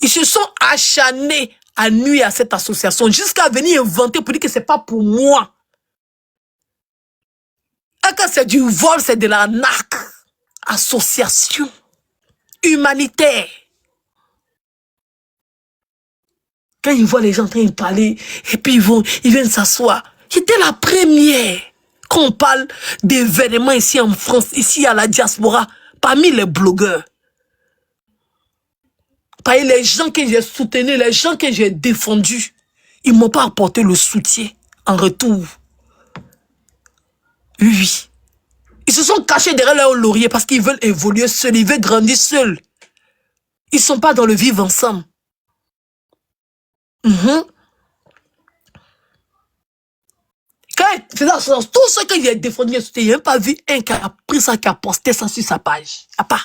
Ils se sont acharnés à nuire à cette association jusqu'à venir inventer pour dire que c'est pas pour moi. Et quand c'est du vol, c'est de l'arnaque. Association humanitaire. Quand ils voient les gens en train de parler, et puis ils viennent s'asseoir. J'étais la première. Quand on parle d'événements ici en France, ici à la diaspora, parmi les blogueurs, parmi les gens que j'ai soutenus, les gens que j'ai défendus, ils ne m'ont pas apporté le soutien en retour. Oui. Ils se sont cachés derrière leur laurier parce qu'ils veulent évoluer seuls, ils veulent grandir seuls. Ils ne sont pas dans le vivre ensemble. Quand il faisait association, tout ce que j'ai défendu, il n'y a même pas vu un qui a pris ça, qui a posté ça sur sa page. Il n'y a pas.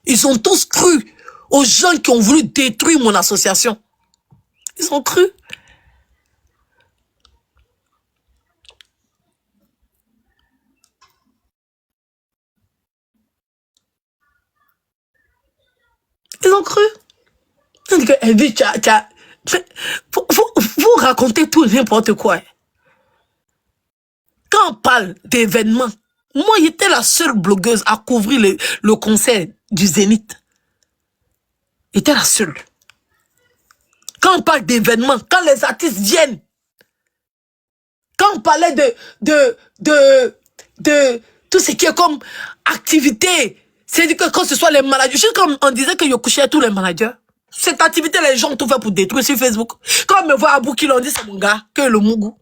Ils ont tous cru aux gens qui ont voulu détruire mon association. Ils ont cru. Ils ont cru. On dit que vous racontez tout et n'importe quoi. Quand on parle d'événements, moi, j'étais la seule blogueuse à couvrir le concert du Zénith. J'étais la seule. Quand on parle d'événements, quand les artistes viennent, quand on parlait de tout ce qui est comme activité, c'est-à-dire que quand ce soit les managers, juste comme on disait que je couchais à tous les managers, cette activité, les gens ont tout fait pour détruire sur Facebook. Quand on me voit à Boukil, on dit c'est mon gars, que le Mougou.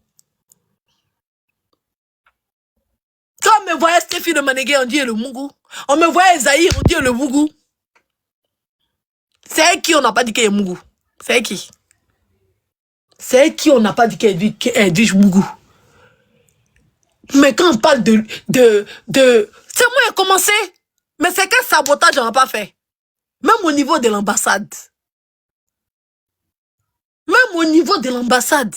Quand on me voyait Stéphie le Manégué, on dit le Mougou. On me voyait Zahir, on dit le Mougou. C'est qui on n'a pas dit qu'il est Mougou? C'est qui? C'est qui on n'a pas dit qu'il est Mougou? Mais quand on parle de c'est moi qui ai commencé. Mais c'est quel sabotage on n'a pas fait? Même au niveau de l'ambassade. Même au niveau de l'ambassade.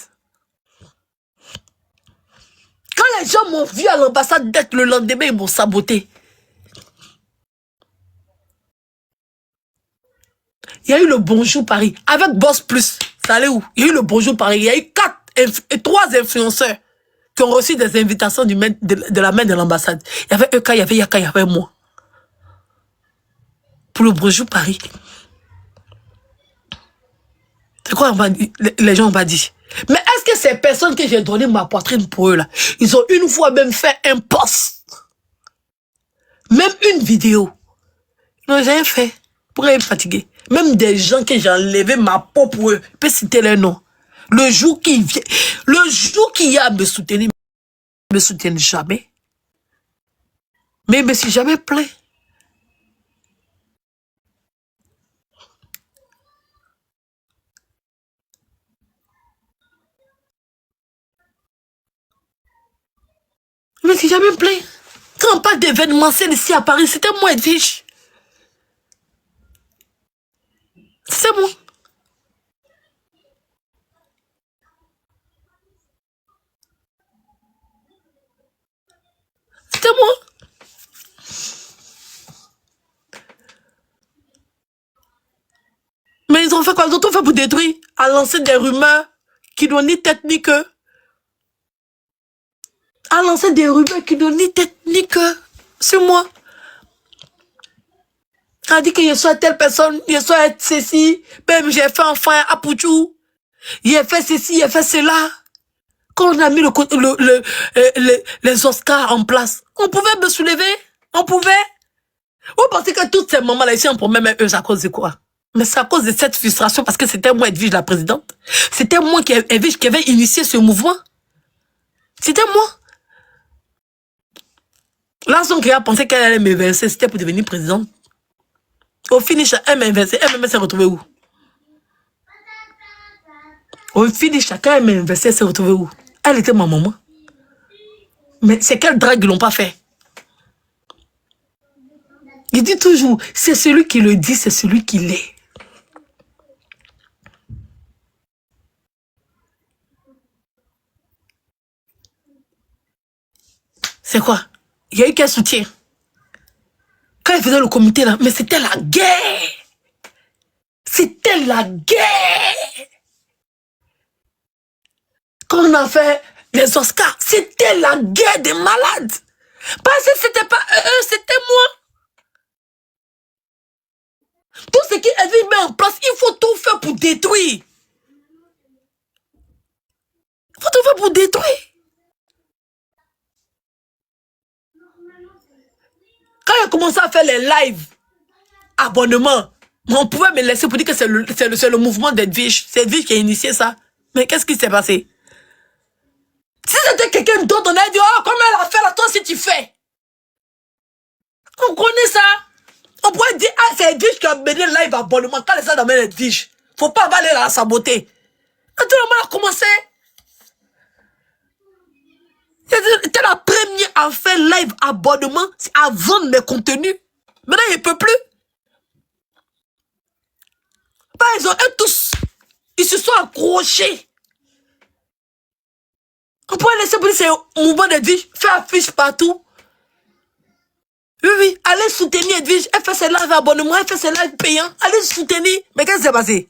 Quand les gens m'ont vu à l'ambassade d'être le lendemain, ils m'ont saboté. Il y a eu le Bonjour Paris. Avec Boss Plus. Ça allait où? Il y a eu le Bonjour Paris. Il y a eu 3 influenceurs qui ont reçu des invitations de la main de l'ambassade. Il y avait Eka, il y avait Yaka, il y avait moi. Pour le Bonjour Paris. C'est quoi les gens m'ont dit? Mais est-ce que ces personnes que j'ai donné ma poitrine pour eux là, ils ont une fois même fait un post? Même une vidéo? Ils n'ont rien fait. Pourquoi ils me fatiguer? Même des gens que j'ai enlevé ma peau pour eux, je peux citer leur nom. Le jour qui vient, le jour qu'il y a à me soutenir, ils ne me soutiennent jamais. Mais je ne me suis jamais plaint. Je ne me suis jamais plaint. Quand on parle d'événementiel ici à Paris, c'était moi, Edwige. C'est moi. C'était moi. Mais ils ont fait quoi? Ils ont tout fait pour détruire, à lancer des rumeurs qui n'ont ni tête ni queue. À lancer des rumeurs qui n'ont ni tête ni queue. C'est moi. A dit que je sois telle personne, je sois ceci, même j'ai fait enfant à Pouchou, j'ai fait ceci, j'ai fait cela. Quand on a mis les Oscars en place, on pouvait me soulever, on pouvait. Vous pensez que toutes ces mamans-là ici ont problème avec eux, c'est à cause de quoi? Mais c'est à cause de cette frustration, parce que c'était moi, Edwige, la présidente. C'était moi, Edwige, qui avait initié ce mouvement. C'était moi. Là, son qui a pensé qu'elle allait me verser, c'était pour devenir présidente. Au finish, elle m'a inversé. Elle s'est retrouvée où? Au finish, quand elle m'a inversé, elle s'est retrouvée où? Elle était ma maman. Mais c'est quelle drague ils l'ont pas fait? Il dit toujours, c'est celui qui le dit, c'est celui qui l'est. C'est quoi? Il y a eu quel soutien? Quand il faisait le comité là, mais c'était la guerre. C'était la guerre. Quand on a fait les Oscars, c'était la guerre des malades. Parce que c'était pas eux, c'était moi. Tout ce qui est mis en place, il faut tout faire pour détruire. Il faut tout faire pour détruire. Quand il a commencé à faire les lives, abonnements, on pouvait me laisser pour dire que c'est le mouvement d'Edwige. C'est Edwige qui a initié ça. Mais qu'est-ce qui s'est passé? Si c'était quelqu'un d'autre, on a dit, oh, comment elle a fait là, toi si tu fais. On connaît ça. On pourrait dire, ah, c'est Edwige qui a mené le live abonnement. Quand les gens amènent Edwige, faut pas aller la saboter. Quand tout le monde a commencé, c'était la première à faire live abonnement, à vendre mes contenus. Maintenant, il ne peut plus. Bah, ils ont tous, ils se sont accrochés. On pourrait laisser pour dire c'est mouvement d'Edwige, faire affiche partout. Oui, oui, allez soutenir Edwige, elle fait ses lives abonnements, elle fait ses lives payants, allez soutenir. Mais qu'est-ce qui s'est passé?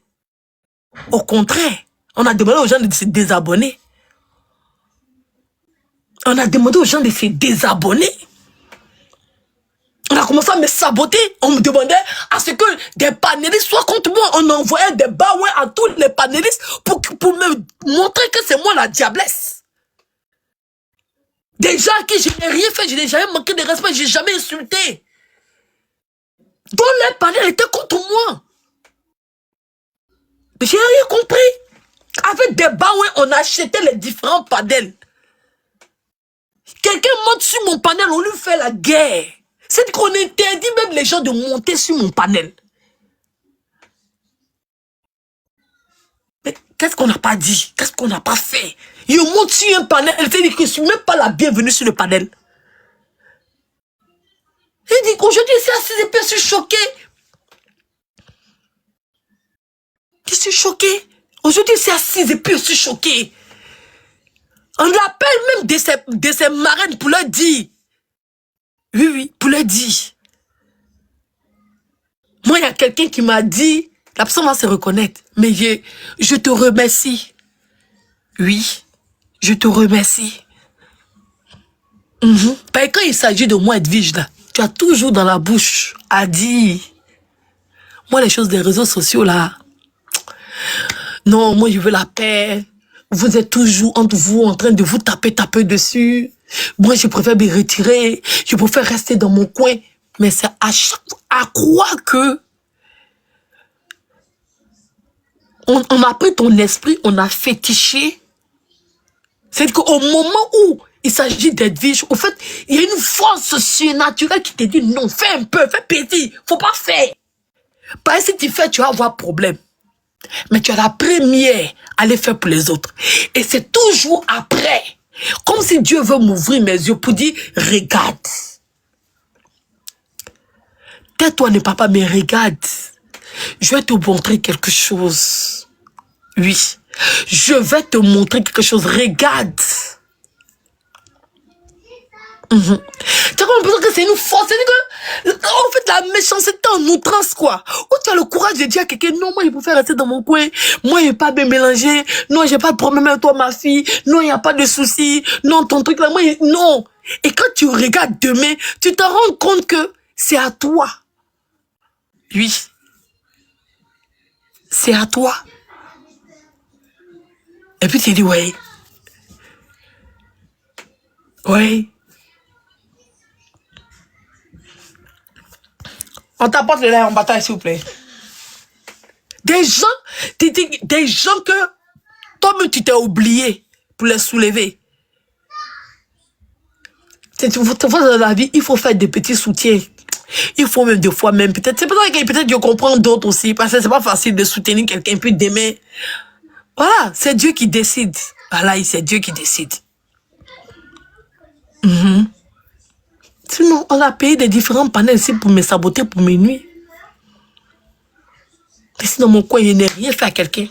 Au contraire, on a demandé aux gens de se désabonner. On a demandé aux gens de se désabonner. On a commencé à me saboter. On me demandait à ce que des panélistes soient contre moi. On envoyait des baouins à tous les panélistes pour me montrer que c'est moi la diablesse. Des gens à qui je n'ai rien fait, je n'ai jamais manqué de respect, je n'ai jamais insulté. Donc les panels étaient contre moi. J'ai rien compris. Avec des baouins, on achetait les différents panels. Quelqu'un monte sur mon panel, on lui fait la guerre. C'est qu'on interdit même les gens de monter sur mon panel. Mais qu'est-ce qu'on n'a pas dit? Qu'est-ce qu'on n'a pas fait? Il monte sur un panel, elle te dit que je ne suis même pas la bienvenue sur le panel. Il dit qu'aujourd'hui, c'est assis et puis je suis choqué. Je suis choqué. Aujourd'hui, c'est assis et puis je suis choqué. On l'appelle même de ses marraines pour leur dire. Oui, oui, pour leur dire. Moi, il y a quelqu'un qui m'a dit, la personne va se reconnaître, mais je te remercie. Oui, je te remercie. Parce que quand il s'agit de moi, Edwige, là, tu as toujours dans la bouche à dire. Moi, les choses des réseaux sociaux, là, non, moi, je veux la paix. Vous êtes toujours entre vous en train de vous taper dessus. Moi, je préfère me retirer. Je préfère rester dans mon coin. Mais c'est à croire que on a pris ton esprit, on a fétiché. C'est qu'au moment où il s'agit d'Edwige, au fait, il y a une force surnaturelle qui te dit non, fais un peu, fais petit, faut pas faire. Parce que si tu fais, tu vas avoir problème. Mais tu es la première à les faire pour les autres. Et c'est toujours après. Comme si Dieu veut m'ouvrir mes yeux pour dire, regarde. Tais-toi, ne papa, mais regarde. Je vais te montrer quelque chose. Oui. Je vais te montrer quelque chose. Regarde. Tu as l'impression que c'est une force. C'est que, en fait, la méchanceté en outrance, quoi. Où tu as le courage de dire à quelqu'un, non, moi, je préfère rester dans mon coin. Moi, je n'ai pas bien mélangé. Non, j'ai pas de problème avec toi, ma fille. Non, il n'y a pas de souci. Non, ton truc là, moi, non. Et quand tu regardes demain, tu te rends compte que c'est à toi. Oui. C'est à toi. Et puis tu dis, ouais. Ouais. On t'apporte le lait en bataille, s'il vous plaît. Des gens que toi-même tu t'es oublié pour les soulever. Dans la vie, il faut faire des petits soutiens. Il faut même des fois même, peut-être, c'est peut-être je comprends d'autres aussi, parce que c'est pas facile de soutenir quelqu'un, puis d'aimer. Voilà, c'est Dieu qui décide. Voilà, c'est Dieu qui décide. Sinon, on a payé des différents panels ici pour me saboter pour mes nuits. Ici, dans mon coin, il n'est rien fait à quelqu'un.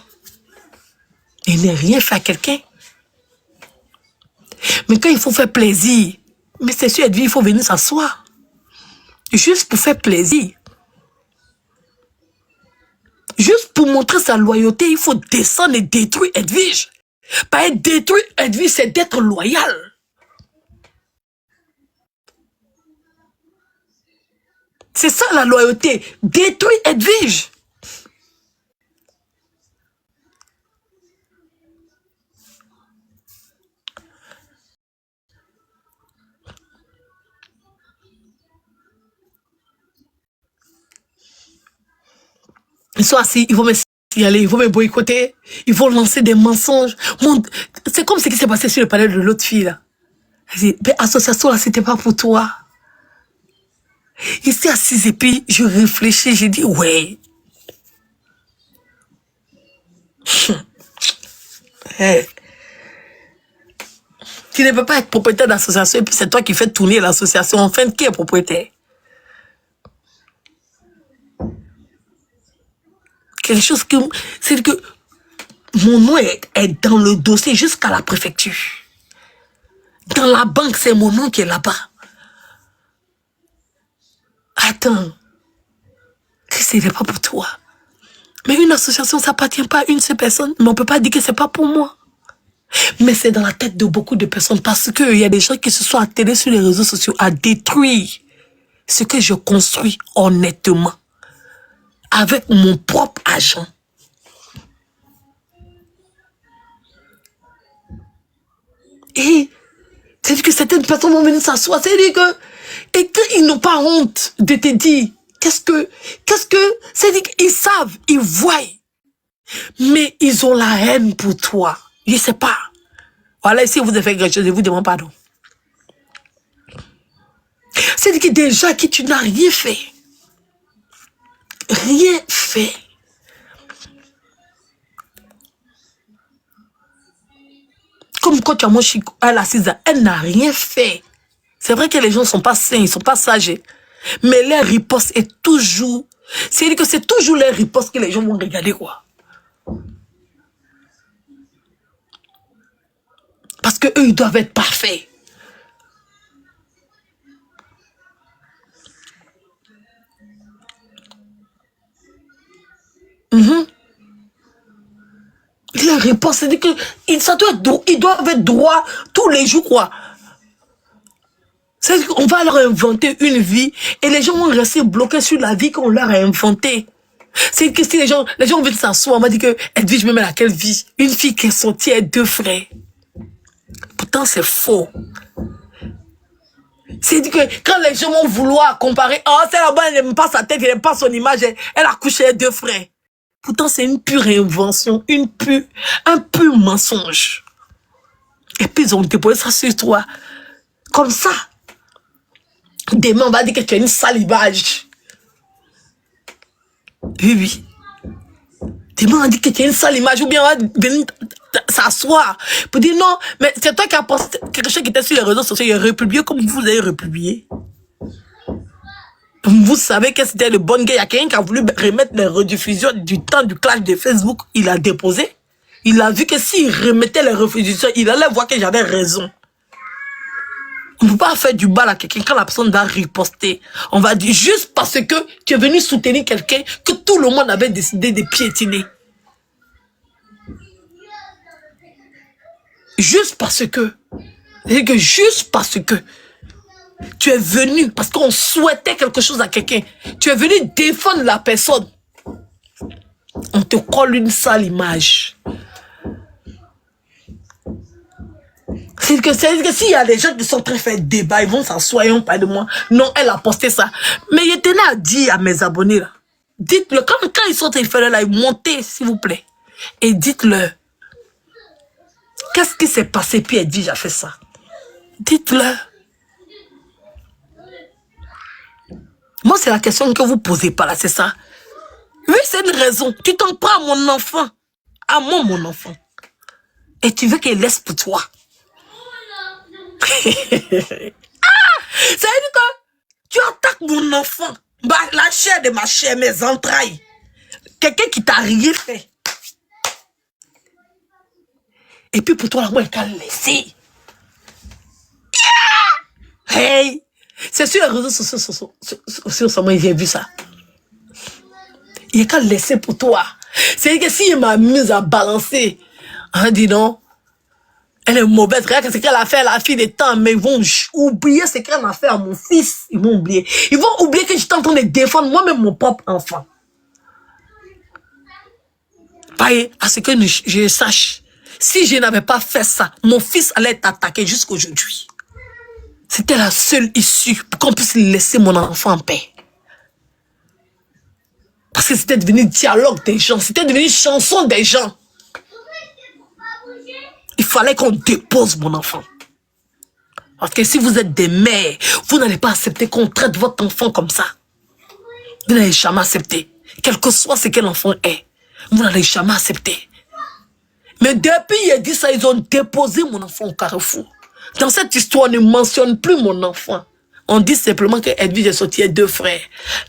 Il n'est rien fait à quelqu'un. Mais quand il faut faire plaisir, mais c'est sûr, il faut venir s'asseoir. Juste pour faire plaisir. Juste pour montrer sa loyauté, il faut descendre et détruire Edwige. Pas être détruire Edwige, c'est d'être loyal. C'est ça la loyauté. Détruire Edwige. Ils sont assis, ils vont me signaler, ils vont me boycotter, ils vont lancer des mensonges. C'est comme ce qui s'est passé sur le panel de l'autre fille là. Elle dit, mais association là, c'était pas pour toi. Ici assise et puis je réfléchis, j'ai dit, ouais. Hey. Tu ne peux pas être propriétaire d'association et puis c'est toi qui fais tourner l'association. Enfin, qui est propriétaire? Quelque chose que... C'est que mon nom est dans le dossier jusqu'à la préfecture. Dans la banque, c'est mon nom qui est là-bas. Attends. Ce n'est pas pour toi. Mais une association, ça n'appartient pas à une seule personne. Mais on ne peut pas dire que ce n'est pas pour moi. Mais c'est dans la tête de beaucoup de personnes parce qu'il y a des gens qui se sont attelés sur les réseaux sociaux à détruire ce que je construis honnêtement. Avec mon propre argent. Et c'est-à-dire que certaines personnes vont venir s'asseoir. C'est-à-dire que... Et qu'ils n'ont pas honte de te dire... C'est-à-dire qu'ils savent, ils voient. Mais ils ont la haine pour toi. Je ne sais pas. Voilà, si vous avez fait quelque chose, je vous demande pardon. C'est-à-dire que déjà que tu n'as rien fait. Rien fait. Comme quand tu as mon chico, elle assise, elle n'a rien fait. C'est vrai que les gens ne sont pas sains, ils ne sont pas sages. Mais leur riposte est toujours... C'est-à-dire que c'est toujours leur riposte que les gens vont regarder, quoi. Parce qu'eux, ils doivent être parfaits. Leur riposte, c'est-à-dire que ils doivent être droits tous les jours, quoi. C'est qu'on va leur inventer une vie et les gens vont rester bloqués sur la vie qu'on leur a inventée. C'est que si les gens veulent s'asseoir, on m'a dit que Edwige me met à quelle vie? Une fille qui est sortie avec 2 frères. Pourtant, c'est faux. C'est que quand les gens vont vouloir comparer, oh, c'est là-bas, elle n'aime pas sa tête, elle n'aime pas son image, elle a couché avec 2 frères. Pourtant, c'est une pure invention, un pur mensonge. Et puis, ils ont déposé ça sur toi. Comme ça. Demain, on va dire que tu as une sale image. Oui, oui. Demain, on va dire que tu as une sale image. Ou bien on va venir s'asseoir. Pour dire non, mais c'est toi qui as posté quelque chose qui était sur les réseaux sociaux. Il a republié comme vous avez republié. Vous savez que c'était le bon gars. Il y a quelqu'un qui a voulu remettre les rediffusions du temps du clash de Facebook. Il a déposé. Il a vu que s'il remettait les rediffusions, il allait voir que j'avais raison. On ne peut pas faire du mal à quelqu'un quand la personne va riposter. On va dire juste parce que tu es venu soutenir quelqu'un que tout le monde avait décidé de piétiner. Juste parce que. C'est que juste parce que tu es venu, parce qu'on souhaitait quelque chose à quelqu'un, tu es venu défendre la personne. On te colle une sale image. C'est que s'il y a des gens qui sont très faits débat, ils vont s'asseoir, pas de moi. Non, elle a posté ça. Mais je tenais à dire à mes abonnés là, dites-le, quand ils sont inférieurs là, montez s'il vous plaît. Et dites-le. Qu'est-ce qui s'est passé puis elle dit j'ai fait ça. Dites-le. Moi c'est la question que vous posez pas là, c'est ça. Oui, c'est une raison. Tu t'en prends à mon enfant. À mon enfant. Et tu veux qu'elle laisse pour toi. Ça veut dire que tu attaques mon enfant. Bah, la chair de ma chair, mes entrailles. Quelqu'un qui t'a rien fait. Et puis pour toi, là, moi, il t'a laissé. Hey! C'est sur les réseaux sociaux, sur moi, j'ai vu ça. Il t'a laissé pour toi. C'est que s'il m'a mise à balancer, hein, dis donc, elle est mauvaise, regarde ce qu'elle a fait à la fille des temps, mais ils vont oublier ce qu'elle a fait à mon fils. Ils vont oublier. Ils vont oublier que j'étais en train de défendre moi-même mon propre enfant. Voyez, à ce que je sache, si je n'avais pas fait ça, mon fils allait être attaqué jusqu'aujourd'hui. C'était la seule issue pour qu'on puisse laisser mon enfant en paix. Parce que c'était devenu dialogue des gens, c'était devenu chanson des gens. Il fallait qu'on dépose mon enfant. Parce que si vous êtes des mères, vous n'allez pas accepter qu'on traite votre enfant comme ça. Vous n'allez jamais accepter. Quel que soit ce que l'enfant est, vous n'allez jamais accepter. Mais depuis il a dit ça, ils ont déposé mon enfant au carrefour. Dans cette histoire, on ne mentionne plus mon enfant. On dit simplement que Edwige est sortie 2 frères.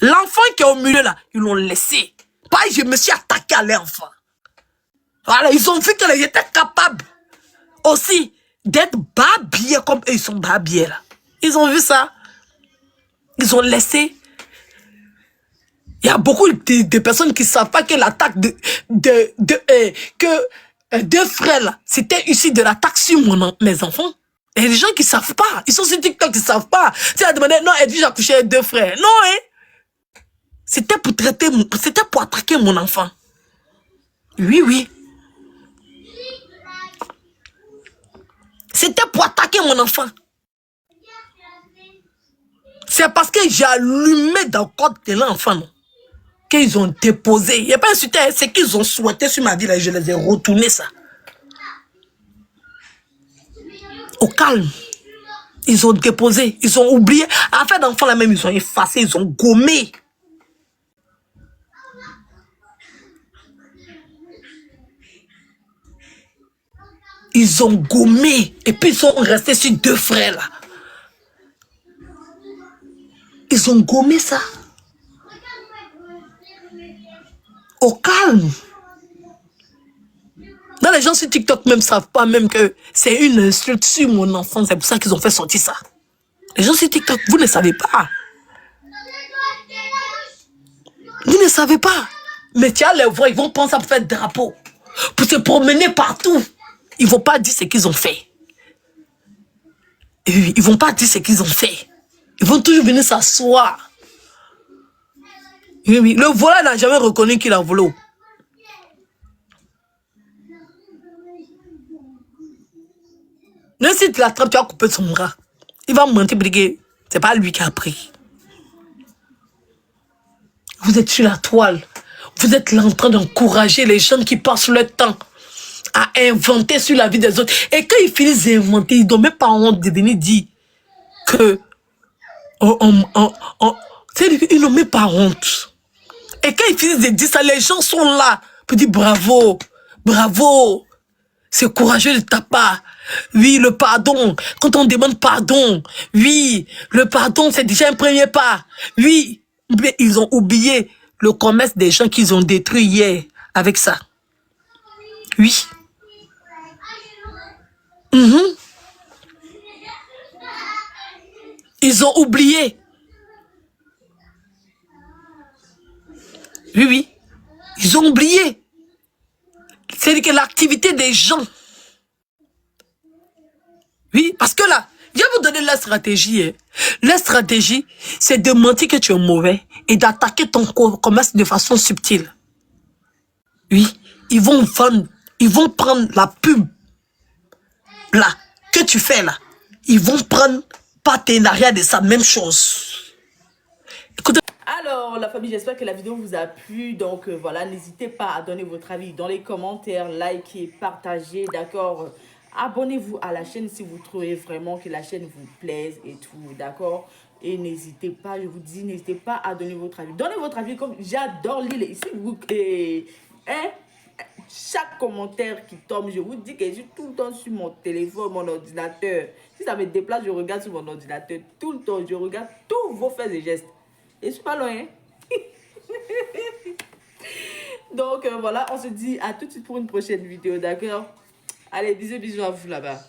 L'enfant qui est au milieu là, ils l'ont laissé. Pareil, je me suis attaqué à l'enfant. Voilà, ils ont vu qu'ils étaient capables aussi d'être babillés comme eux, ils sont babillés là. Ils ont vu ça. Ils ont laissé. Il y a beaucoup de personnes qui ne savent pas que l'attaque que 2 frères là, c'était issu de l'attaque sur mes enfants. Il y a des gens qui ne savent pas. Ils sont sur TikTok, ils ne savent pas. Tu as demandé, non, Edwige a couché avec 2 frères. Non, hein. C'était pour traiter, c'était pour attaquer mon enfant. Oui, oui. C'était pour attaquer mon enfant. C'est parce que j'ai allumé dans le corps de l'enfant, non, qu'ils ont déposé. Il n'y a pas insulté, c'est qu'ils ont souhaité sur ma vie, là, je les ai retournés ça. Au calme. Ils ont déposé, ils ont oublié. En fait, d'enfants là même, ils ont effacé, ils ont gommé. Ils ont gommé. Et puis ils sont restés sur 2 frères là. Ils ont gommé ça. Au calme. Dans les gens sur TikTok même savent pas même que c'est une insulte sur mon enfant. C'est pour ça qu'ils ont fait sortir ça. Les gens sur TikTok, vous ne savez pas. Vous ne savez pas. Mais tu as les voix, ils vont penser à faire drapeau. Pour se promener partout. Ils ne vont pas dire ce qu'ils ont fait. Ils ne vont pas dire ce qu'ils ont fait. Ils vont toujours venir s'asseoir. Oui, oui. Le voleur n'a jamais reconnu qu'il a volé. Même si tu l'attrapes, tu vas couper son bras. Il va mentir pour dire que c'est pas lui qui a pris. Vous êtes sur la toile. Vous êtes là en train d'encourager les gens qui passent leur temps à inventer sur la vie des autres. Et quand ils finissent d'inventer, ils n'ont même pas honte de venir dire que... ils n'ont même pas honte. Et quand ils finissent de dire ça, les gens sont là pour dire bravo, bravo. C'est courageux de ta part. Oui, le pardon. Quand on demande pardon, oui, le pardon, c'est déjà un premier pas. Oui, mais ils ont oublié le commerce des gens qu'ils ont détruit hier avec ça. Oui. Ils ont oublié. Oui, oui. Ils ont oublié. C'est que l'activité des gens. Oui, parce que là, je vais vous donner la stratégie. Hein. La stratégie, c'est de mentir que tu es mauvais et d'attaquer ton commerce de façon subtile. Oui, ils vont vendre, ils vont prendre la pub là, que tu fais là. Ils vont prendre partenariat de ça, même chose. Écoutez.
Alors, la famille, j'espère que la vidéo vous a plu. Donc, voilà, n'hésitez pas à donner votre avis dans les commentaires, likez, partagez, d'accord. Abonnez-vous à la chaîne si vous trouvez vraiment que la chaîne vous plaise et tout, d'accord. Et n'hésitez pas, je vous dis, n'hésitez pas à donner votre avis. Donnez votre avis, comme j'adore lire ici. Hein? chaque commentaire qui tombe. Je vous dis que je suis tout le temps sur mon téléphone, mon ordinateur. Si ça me déplace, je regarde sur mon ordinateur tout le temps. Je regarde tous vos faits et gestes. Et je suis pas loin. Hein? Donc voilà, on se dit à tout de suite pour une prochaine vidéo, d'accord? Allez, bisous, bisous à vous là-bas.